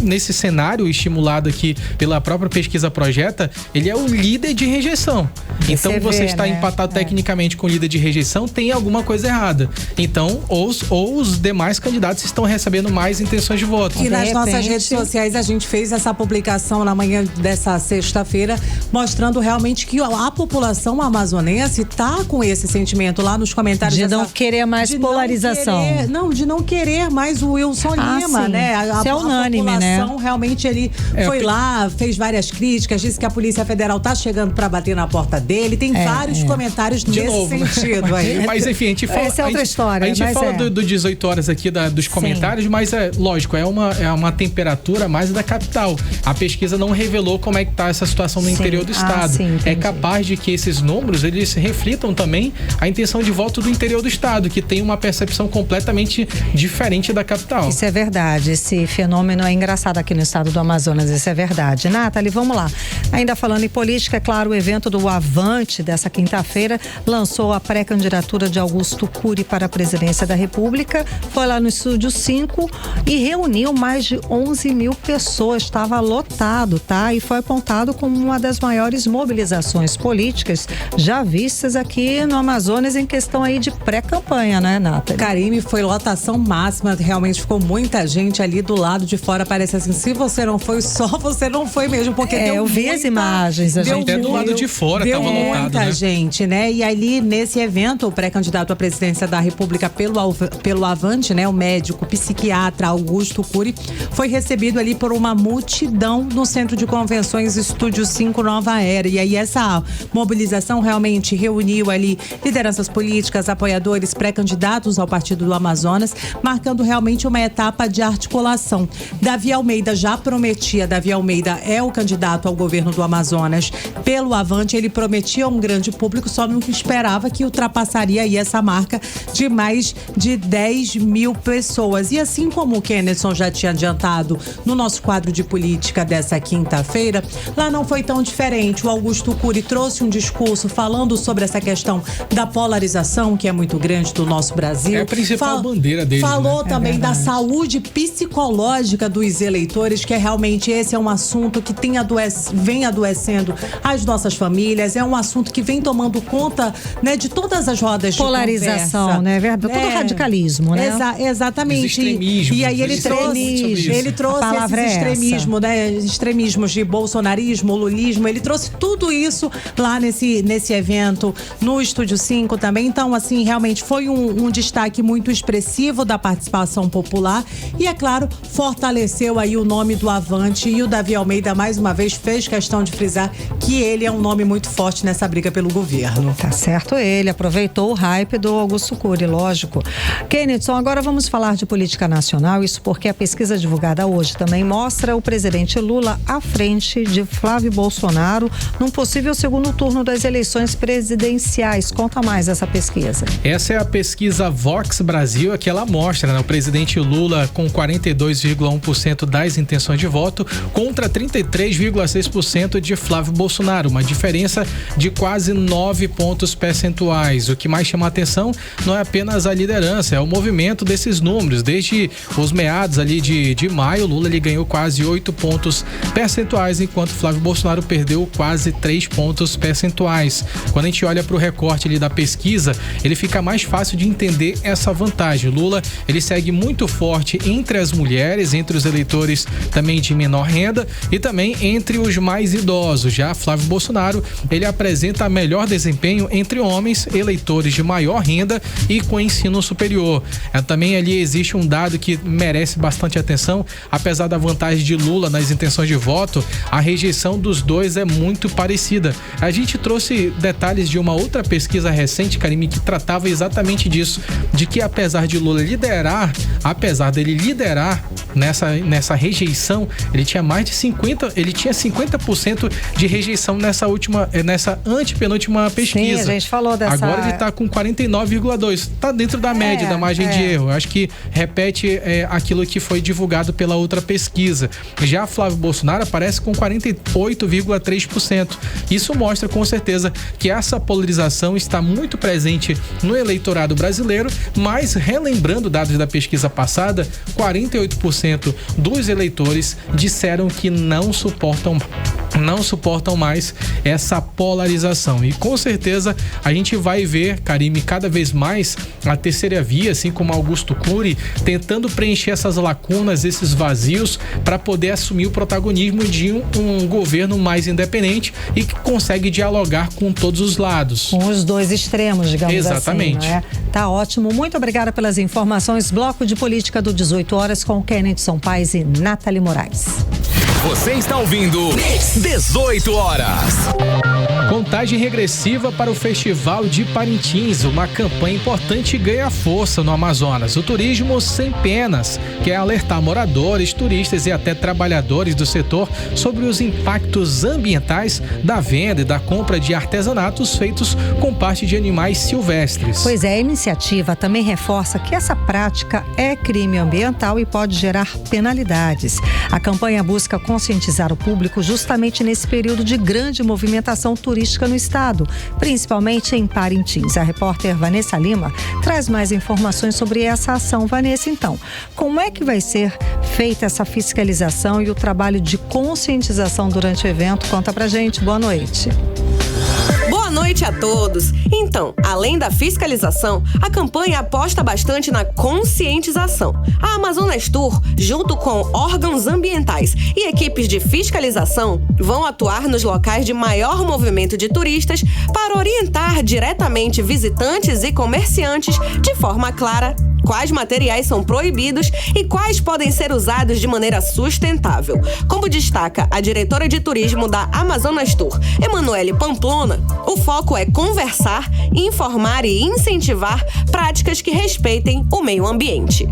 nesse cenário estimulado aqui pela própria pesquisa Projeta, ele é o líder de rejeição. Então você está empatado tecnicamente com o líder de rejeição, tem alguma coisa errada. Então, ou os demais candidatos estão recebendo mais intenções de voto.
E nas nossas redes sociais a gente fez essa publicação na manhã dessa sexta-feira, mostrando realmente que a população amazonense está com esse sentimento lá nos comentários.
De não querer mais polarização.
De não querer mais o Wilson Lima,
sim.
né?
Isso é unânime, né?
Realmente ele foi lá, fez várias críticas, disse que a Polícia Federal está chegando para bater na porta dele. Tem vários comentários nesse sentido aí.
Mas enfim, a gente fala.
Essa é outra história.
A gente fala do 18 horas aqui dos comentários, mas lógico, é uma temperatura mais da capital. A pesquisa não revelou como é que tá essa situação no interior do estado. É capaz de que esses números eles reflitam também a intenção de voto do interior do estado, que tem uma percepção completamente diferente da capital.
Isso é verdade. Esse fenômeno é engraçado aqui no estado do Amazonas, isso é verdade. Nathalie, vamos lá. Ainda falando em política, é claro, o evento do Avante dessa quinta-feira lançou a pré-candidatura de Augusto Cury para a presidência da República. Foi lá no Estúdio 5 e reuniu mais de 11 mil pessoas. Estava lotado, tá? E foi apontado como uma das maiores mobilizações políticas já vistas aqui no Amazonas em questão aí de pré-campanha, né, Nathalie?
Karime, foi lotação máxima, realmente ficou muita gente ali do lado de fora, parece assim, se você não foi, só você não foi mesmo, porque
eu vi as imagens, a gente
até do lado de fora estava lotado,
muita gente, né? E ali nesse evento, o pré-candidato à presidência da República pelo Avante, né? O médico psiquiatra Augusto Cury, foi recebido ali por uma multidão no Centro de Convenções Estúdio 5 Nova Era. E aí essa mobilização realmente reuniu ali lideranças políticas, apoiadores, pré-candidatos ao Partido do Amazonas, marcando realmente uma etapa de articulação. Davi Almeida já prometia, Davi Almeida é o candidato ao governo do Amazonas pelo Avante, ele prometia um grande público, só não esperava que ultrapassaria aí essa marca de mais de 10 mil pessoas. E assim como o Kennedson já tinha adiantado no nosso quadro de política dessa quinta-feira, lá não foi tão diferente. O Augusto Cury trouxe um discurso falando sobre essa questão da polarização, que é muito grande do nosso Brasil.
É a principal bandeira dele.
Falou também da saúde psicológica dos eleitores, que realmente esse é um assunto que vem adoecendo as nossas famílias, é um assunto que vem tomando conta, né, de todas as rodas de
polarização, né? Verdade, todo radicalismo, né?
Exatamente. E aí ele trouxe esses extremismos, né? Extremismos de bolsonarismo, lulismo, ele trouxe tudo isso lá nesse evento, no Estúdio 5 também. Então, assim, realmente foi um destaque muito expressivo da participação popular e, é claro, fortaleceu aí o nome do Avante, e o Davi Almeida, mais uma vez, fez questão de frisar que ele é um nome muito forte nessa briga pelo governo.
Tá certo ele, aproveitou o hype do Augusto Cury, lógico. Kennedson, agora vamos falar de política nacional, isso porque a pesquisa divulgada hoje também mostra o presidente Lula à frente de Flávio Bolsonaro num possível segundo turno das eleições presidenciais. Conta mais essa pesquisa.
Essa é a pesquisa Vox Brasil, que ela mostra, né, o presidente Lula com 42,1% das intenções de voto contra 33,6% de Flávio Bolsonaro, uma diferença de quase 9 pontos percentuais. O que mais chama a atenção não é apenas a liderança, é o movimento desses números. Desde os meados ali de maio, Lula ele ganhou quase 8 pontos percentuais, enquanto Flávio Bolsonaro perdeu quase 3 pontos percentuais. Quando a gente olha para o recorte ali da pesquisa, ele fica mais fácil de entender essa vantagem. Lula, ele segue muito forte entre as mulheres, entre os eleitores também de menor renda e também entre os mais idosos. Já Flávio Bolsonaro, ele apresenta melhor desempenho entre homens, eleitores de maior renda e com ensino superior. Também ali existe um dado que merece bastante atenção. Apesar da vantagem de Lula nas intenções de voto, a rejeição dos dois é muito parecida. A gente trouxe detalhes de uma outra pesquisa recente, Karime, que tratava exatamente disso, de que apesar de Lula liderar, nessa rejeição, ele tinha mais de 50% de rejeição nessa antepenúltima pesquisa.
Sim, a gente falou dessa.
Agora ele tá com 49,2%. Tá dentro da média da margem de erro. Acho que repete aquilo que foi divulgado pela outra pesquisa. Já Flávio Bolsonaro aparece com 48,3%. Isso mostra com certeza que essa polarização está muito presente no eleitorado brasileiro, mas relembrando dados da pesquisa passada, 48% dos eleitores disseram que não suportam mais essa polarização. E com certeza a gente vai ver, Karime, cada vez mais a terceira via, assim como Augusto Cury, tentando preencher essas lacunas, esses vazios, para poder assumir o protagonismo de um governo mais independente e que consegue dialogar com todos os lados.
Com os dois extremos, digamos assim.
Exatamente.
Não é? Tá ótimo. Muito obrigada pelas informações. Bloco de Política do 18 horas com Kennedson Paes e Nathalie Moraes.
Você está ouvindo 18 horas.
Contagem regressiva para o Festival de Parintins. Uma campanha importante ganha força no Amazonas. O Turismo Sem Penas quer alertar moradores, turistas e até trabalhadores do setor sobre os impactos ambientais da venda e da compra de artesanatos feitos com parte de animais silvestres.
Pois é, a iniciativa também reforça que essa prática é crime ambiental e pode gerar penalidades. A campanha busca conscientizar o público justamente nesse período de grande movimentação turística no estado, principalmente em Parintins. A repórter Vanessa Lima traz mais informações sobre essa ação. Vanessa, então, como é que vai ser feita essa fiscalização e o trabalho de conscientização durante o evento? Conta pra gente. Boa noite.
Boa noite a todos. Então, além da fiscalização, a campanha aposta bastante na conscientização. A Amazonas Tour, junto com órgãos ambientais e equipes de fiscalização, vão atuar nos locais de maior movimento de turistas para orientar diretamente visitantes e comerciantes de forma clara quais materiais são proibidos e quais podem ser usados de maneira sustentável. Como destaca a diretora de turismo da Amazonas Tour, Emanuele Pamplona, o foco é conversar, informar e incentivar práticas que respeitem o meio ambiente.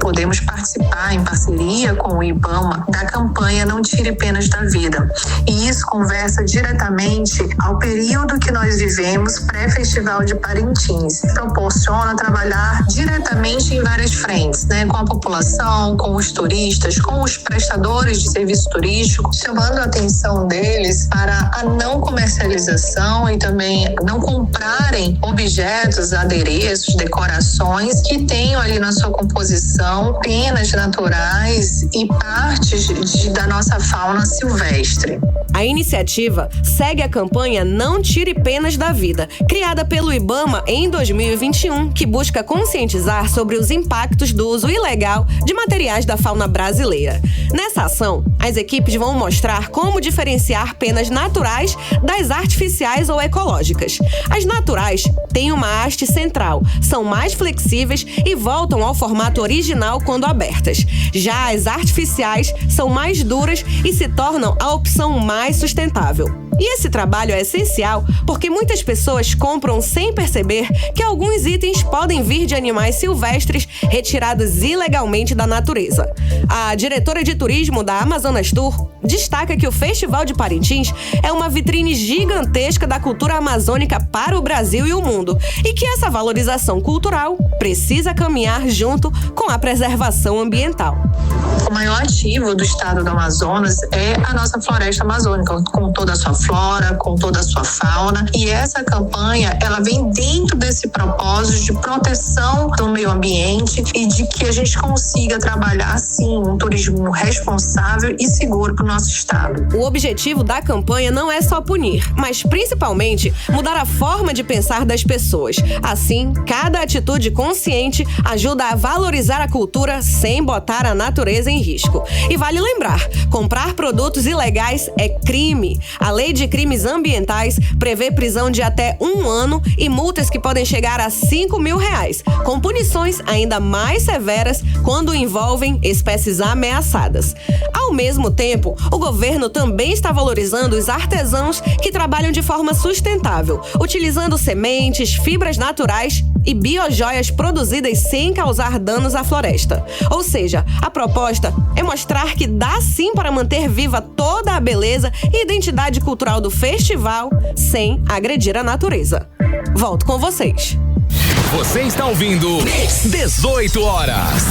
Podemos participar em parceria com o IBAMA da campanha Não Tire Penas da Vida. E isso conversa diretamente ao período que nós vivemos pré-Festival de Parintins. Proporciona trabalhar diretamente atualmente em várias frentes, né? Com a população, com os turistas, com os prestadores de serviço turístico, chamando a atenção deles para a não comercialização e também não comprarem objetos, adereços, decorações que tenham ali na sua composição penas naturais e partes da nossa fauna silvestre.
A iniciativa segue a campanha Não Tire Penas da Vida, criada pelo IBAMA em 2021, que busca conscientizar sobre os impactos do uso ilegal de materiais da fauna brasileira. Nessa ação, as equipes vão mostrar como diferenciar penas naturais das artificiais ou ecológicas. As naturais têm uma haste central, são mais flexíveis e voltam ao formato original quando abertas. Já as artificiais são mais duras e se tornam a opção mais sustentável. E esse trabalho é essencial porque muitas pessoas compram sem perceber que alguns itens podem vir de animais silvestres retirados ilegalmente da natureza. A diretora de turismo da Amazonas Tour destaca que o Festival de Parintins é uma vitrine gigantesca da cultura amazônica para o Brasil e o mundo, e que essa valorização cultural precisa caminhar junto com a preservação ambiental.
O maior ativo do estado do Amazonas é a nossa floresta amazônica, com toda a sua flora, com toda a sua fauna, e essa campanha, ela vem dentro desse propósito de proteção do meio ambiente e de que a gente consiga trabalhar, sim, um turismo responsável e seguro para o nosso estado.
O objetivo da campanha não é só punir, mas principalmente mudar a forma de pensar das pessoas. Assim, cada atitude consciente ajuda a valorizar a cultura sem botar a natureza em risco. E vale lembrar, comprar produtos ilegais é crime. A Lei de Crimes Ambientais prevê prisão de até 1 ano e multas que podem chegar a R$5.000, com punições ainda mais severas quando envolvem espécies ameaçadas. Ao mesmo tempo, o governo também está valorizando os artesãos que trabalham de forma sustentável, utilizando sementes, fibras naturais e biojoias produzidas sem causar danos à floresta. Ou seja, a proposta é mostrar que dá sim para manter viva toda a beleza e identidade cultural do festival sem agredir a natureza. Volto com vocês.
Você está ouvindo 18 horas.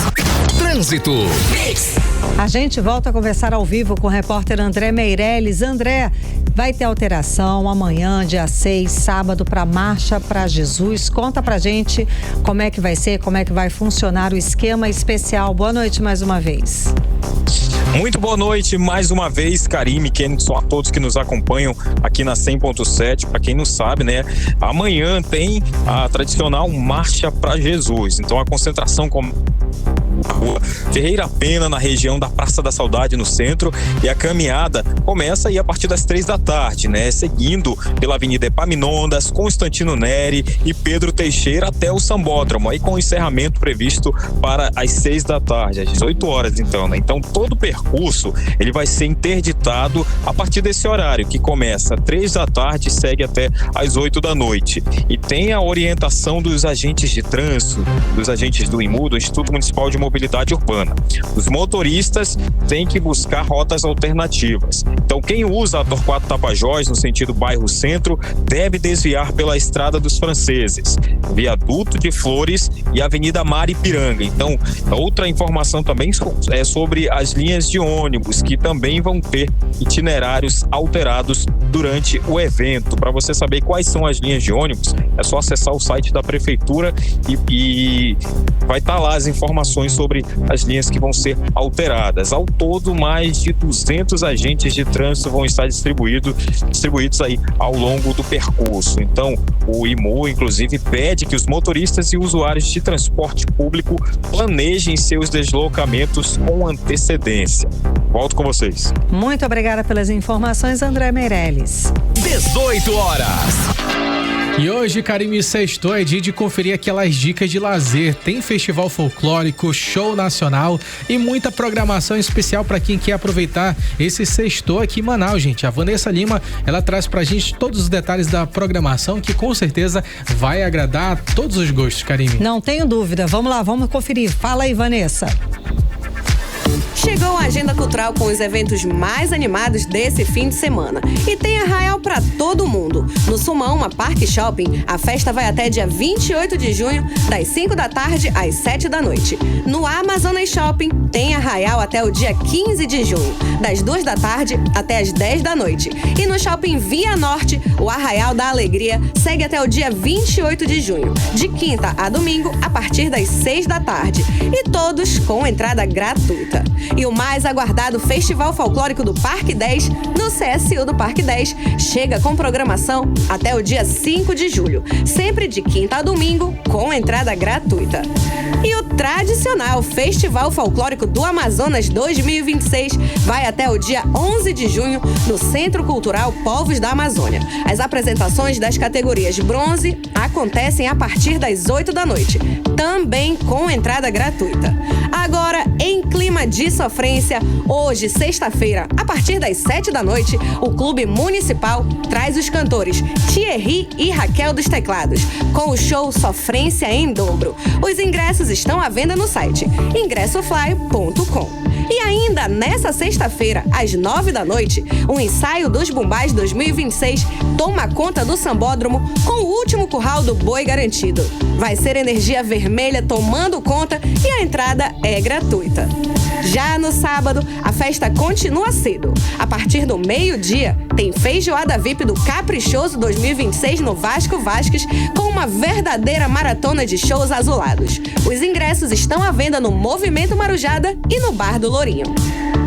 Trânsito.
A gente volta a conversar ao vivo com o repórter André Meirelles. André, vai ter alteração amanhã, dia 6, sábado, para Marcha para Jesus. Conta pra gente como é que vai ser, como é que vai funcionar o esquema especial. Boa noite mais uma vez.
Muito boa noite mais uma vez, Karime, Kennedy, a todos que nos acompanham aqui na 100.7. Para quem não sabe, né, amanhã tem a tradicional Marcha para Jesus. Então a concentração na rua Ferreira Pena, na região da Praça da Saudade, no centro, e a caminhada começa aí a partir das 3 da tarde, né? Seguindo pela Avenida Epaminondas, Constantino Neri e Pedro Teixeira até o Sambódromo, aí com o encerramento previsto para as 6 da tarde, às 18 horas então, né? Então todo o percurso, ele vai ser interditado a partir desse horário, que começa às 3 da tarde e segue até às 8 da noite. E tem a orientação dos agentes de trânsito, dos agentes do IMU, do Instituto Municipal de Mobilidade Urbana. Os motoristas têm que buscar rotas alternativas. Então, quem usa a Torquato Tapajós no sentido bairro Centro deve desviar pela Estrada dos Franceses, Viaduto de Flores e Avenida Maripiranga. Então, outra informação também é sobre as linhas de ônibus, que também vão ter itinerários alterados durante o evento. Para você saber quais são as linhas de ônibus, é só acessar o site da Prefeitura e vai estar lá as informações sobre as linhas que vão ser alteradas. Ao todo, mais de 200 agentes de trânsito vão estar distribuídos aí ao longo do percurso. Então, o IMU, inclusive, pede que os motoristas e usuários de transporte público planejem seus deslocamentos com antecedência. Volto com vocês.
Muito obrigada pelas informações, André Meirelles.
18 horas.
E hoje, Karime, sextou, é dia de conferir aquelas dicas de lazer. Tem festival folclórico, show nacional e muita programação especial para quem quer aproveitar esse sextou aqui em Manaus, gente. A Vanessa Lima, ela traz pra gente todos os detalhes da programação que com certeza vai agradar a todos os gostos, Karime.
Não tenho dúvida. Vamos lá, vamos conferir. Fala aí, Vanessa.
Chegou a agenda cultural com os eventos mais animados desse fim de semana. E tem arraial pra todo mundo. No Sumão, a Parque Shopping, a festa vai até dia 28 de junho, das 5 da tarde às 7 da noite. No Amazonas Shopping, tem arraial até o dia 15 de junho, das 2 da tarde até as 10 da noite. E no Shopping Via Norte, o Arraial da Alegria segue até o dia 28 de junho, de quinta a domingo, a partir das 6 da tarde. E todos com entrada gratuita. E o mais aguardado Festival Folclórico do Parque 10, no CSU do Parque 10, chega com programação até o dia 5 de julho, sempre de quinta a domingo, com entrada gratuita. E o tradicional Festival Folclórico do Amazonas 2026 vai até o dia 11 de junho no Centro Cultural Povos da Amazônia. As apresentações das categorias bronze acontecem a partir das 8 da noite, também com entrada gratuita. Agora, em clima de sofrência, hoje, sexta-feira, a partir das 7 da noite, o Clube Municipal traz os cantores Thierry e Raquel dos Teclados, com o show Sofrência em Dobro. Os ingressos estão à venda no site ingressofly.com. E ainda nessa sexta-feira, às 9 da noite, o ensaio dos Bumbás 2026 toma conta do Sambódromo com o último curral do Boi Garantido. Vai ser energia vermelha tomando conta e a entrada é gratuita. Já no sábado, a festa continua cedo. A partir do meio-dia, tem feijoada VIP do Caprichoso 2026 no Vasco Vasques, com uma verdadeira maratona de shows azulados. Os ingressos estão à venda no Movimento Marujada e no Bar do Lourinho.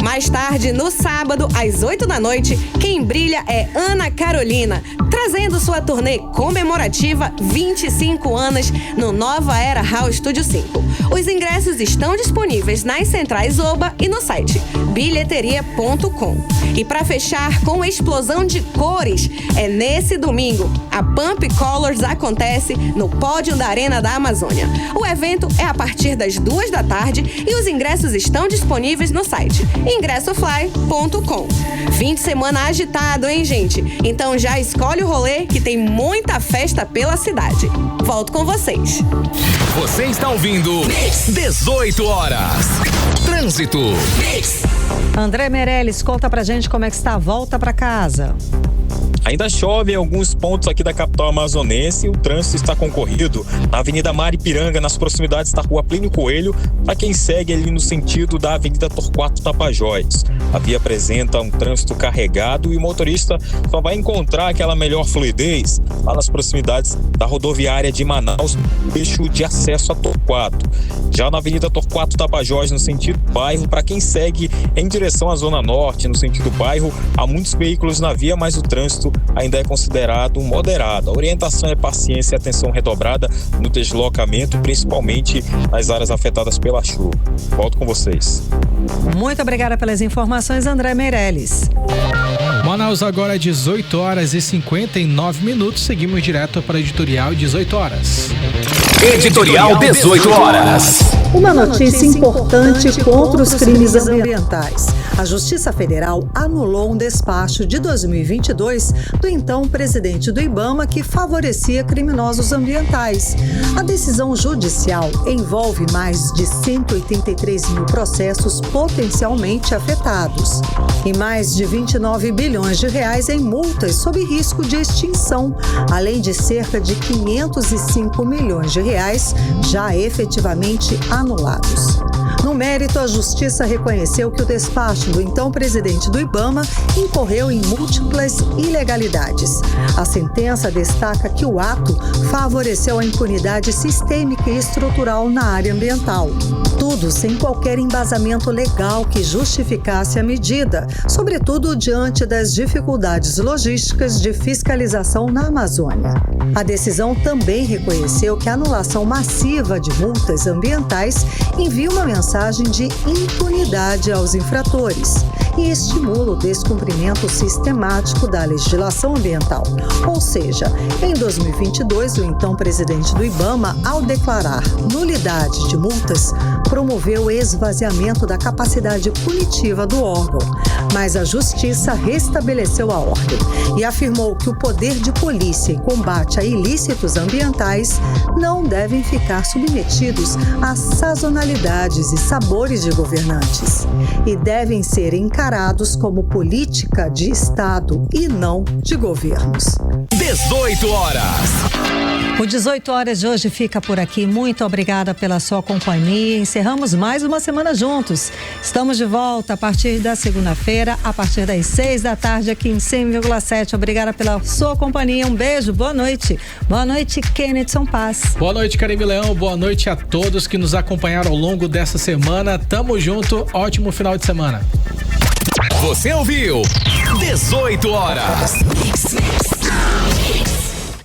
Mais tarde, no sábado, às 8 da noite, quem brilha é Ana Carolina, trazendo sua turnê comemorativa 25 anos no Nova Era House Studio 5. Os ingressos estão disponíveis nas centrais Oba e no site bilheteria.com. E para fechar com explosão de cores, é nesse domingo. A Pump Colors acontece no pódio da Arena da Amazônia. O evento é a partir das 2 da tarde e os ingressos estão disponíveis no site ingressofly.com. Fim de semana agitado, hein, gente? Então já escolhe o rolê que tem muita festa pela cidade. Volto com vocês.
Você está ouvindo 18 horas. Trânsito.
André Meirelles, conta pra gente como é que está a volta pra casa.
Ainda chove em alguns pontos aqui da capital amazonense. O trânsito está concorrido na Avenida Maripiranga, nas proximidades da Rua Plínio Coelho, para quem segue ali no sentido da Avenida Torquato Tapajós. A via apresenta um trânsito carregado e o motorista só vai encontrar aquela melhor fluidez lá nas proximidades da rodoviária de Manaus, eixo de acesso a Torquato. Já na Avenida Torquato Tapajós, no sentido bairro, para quem segue em direção à Zona Norte, no sentido bairro, há muitos veículos na via, mas o trânsito ainda é considerado moderado. A orientação é paciência e atenção redobrada no deslocamento, principalmente nas áreas afetadas pela chuva. Volto com vocês.
Muito obrigada pelas informações, André Meirelles.
Manaus, agora 18 horas e 59 minutos. Seguimos direto para o editorial 18 horas.
Editorial 18 horas.
Uma notícia importante contra os crimes ambientais. A Justiça Federal anulou um despacho de 2022 do então presidente do IBAMA que favorecia criminosos ambientais. A decisão judicial envolve mais de 183 mil processos potencialmente afetados e mais de 29 bilhões de reais em multas sob risco de extinção, além de cerca de 505 milhões de reais já efetivamente anulados. No mérito, a Justiça reconheceu que o despacho do então presidente do IBAMA incorreu em múltiplas ilegalidades. A sentença destaca que o ato favoreceu a impunidade sistêmica e estrutural na área ambiental. Tudo sem qualquer embasamento legal que justificasse a medida, sobretudo diante das dificuldades logísticas de fiscalização na Amazônia. A decisão também reconheceu que a anulação massiva de multas ambientais envia uma mensagem de impunidade aos infratores e estimula o descumprimento sistemático da legislação ambiental. Ou seja, em 2022, o então presidente do IBAMA, ao declarar nulidade de multas, promoveu o esvaziamento da capacidade punitiva do órgão. Mas a Justiça restabeleceu a ordem e afirmou que o poder de polícia em combate a ilícitos ambientais não devem ficar submetidos a sazonalidades e sabores de governantes e devem ser encarados como política de Estado e não de governos.
18 horas.
O 18 horas de hoje fica por aqui. Muito obrigada pela sua companhia. Encerramos mais uma semana juntos. Estamos de volta a partir da segunda-feira, a partir das 6 da tarde aqui em 100,7. Obrigada pela sua companhia. Um beijo, boa noite. Boa noite, Kennedson Paz.
Boa noite, Karime Leão. Boa noite a todos que nos acompanharam ao longo dessa semana. Tamo junto. Ótimo final de semana.
Você ouviu 18 horas.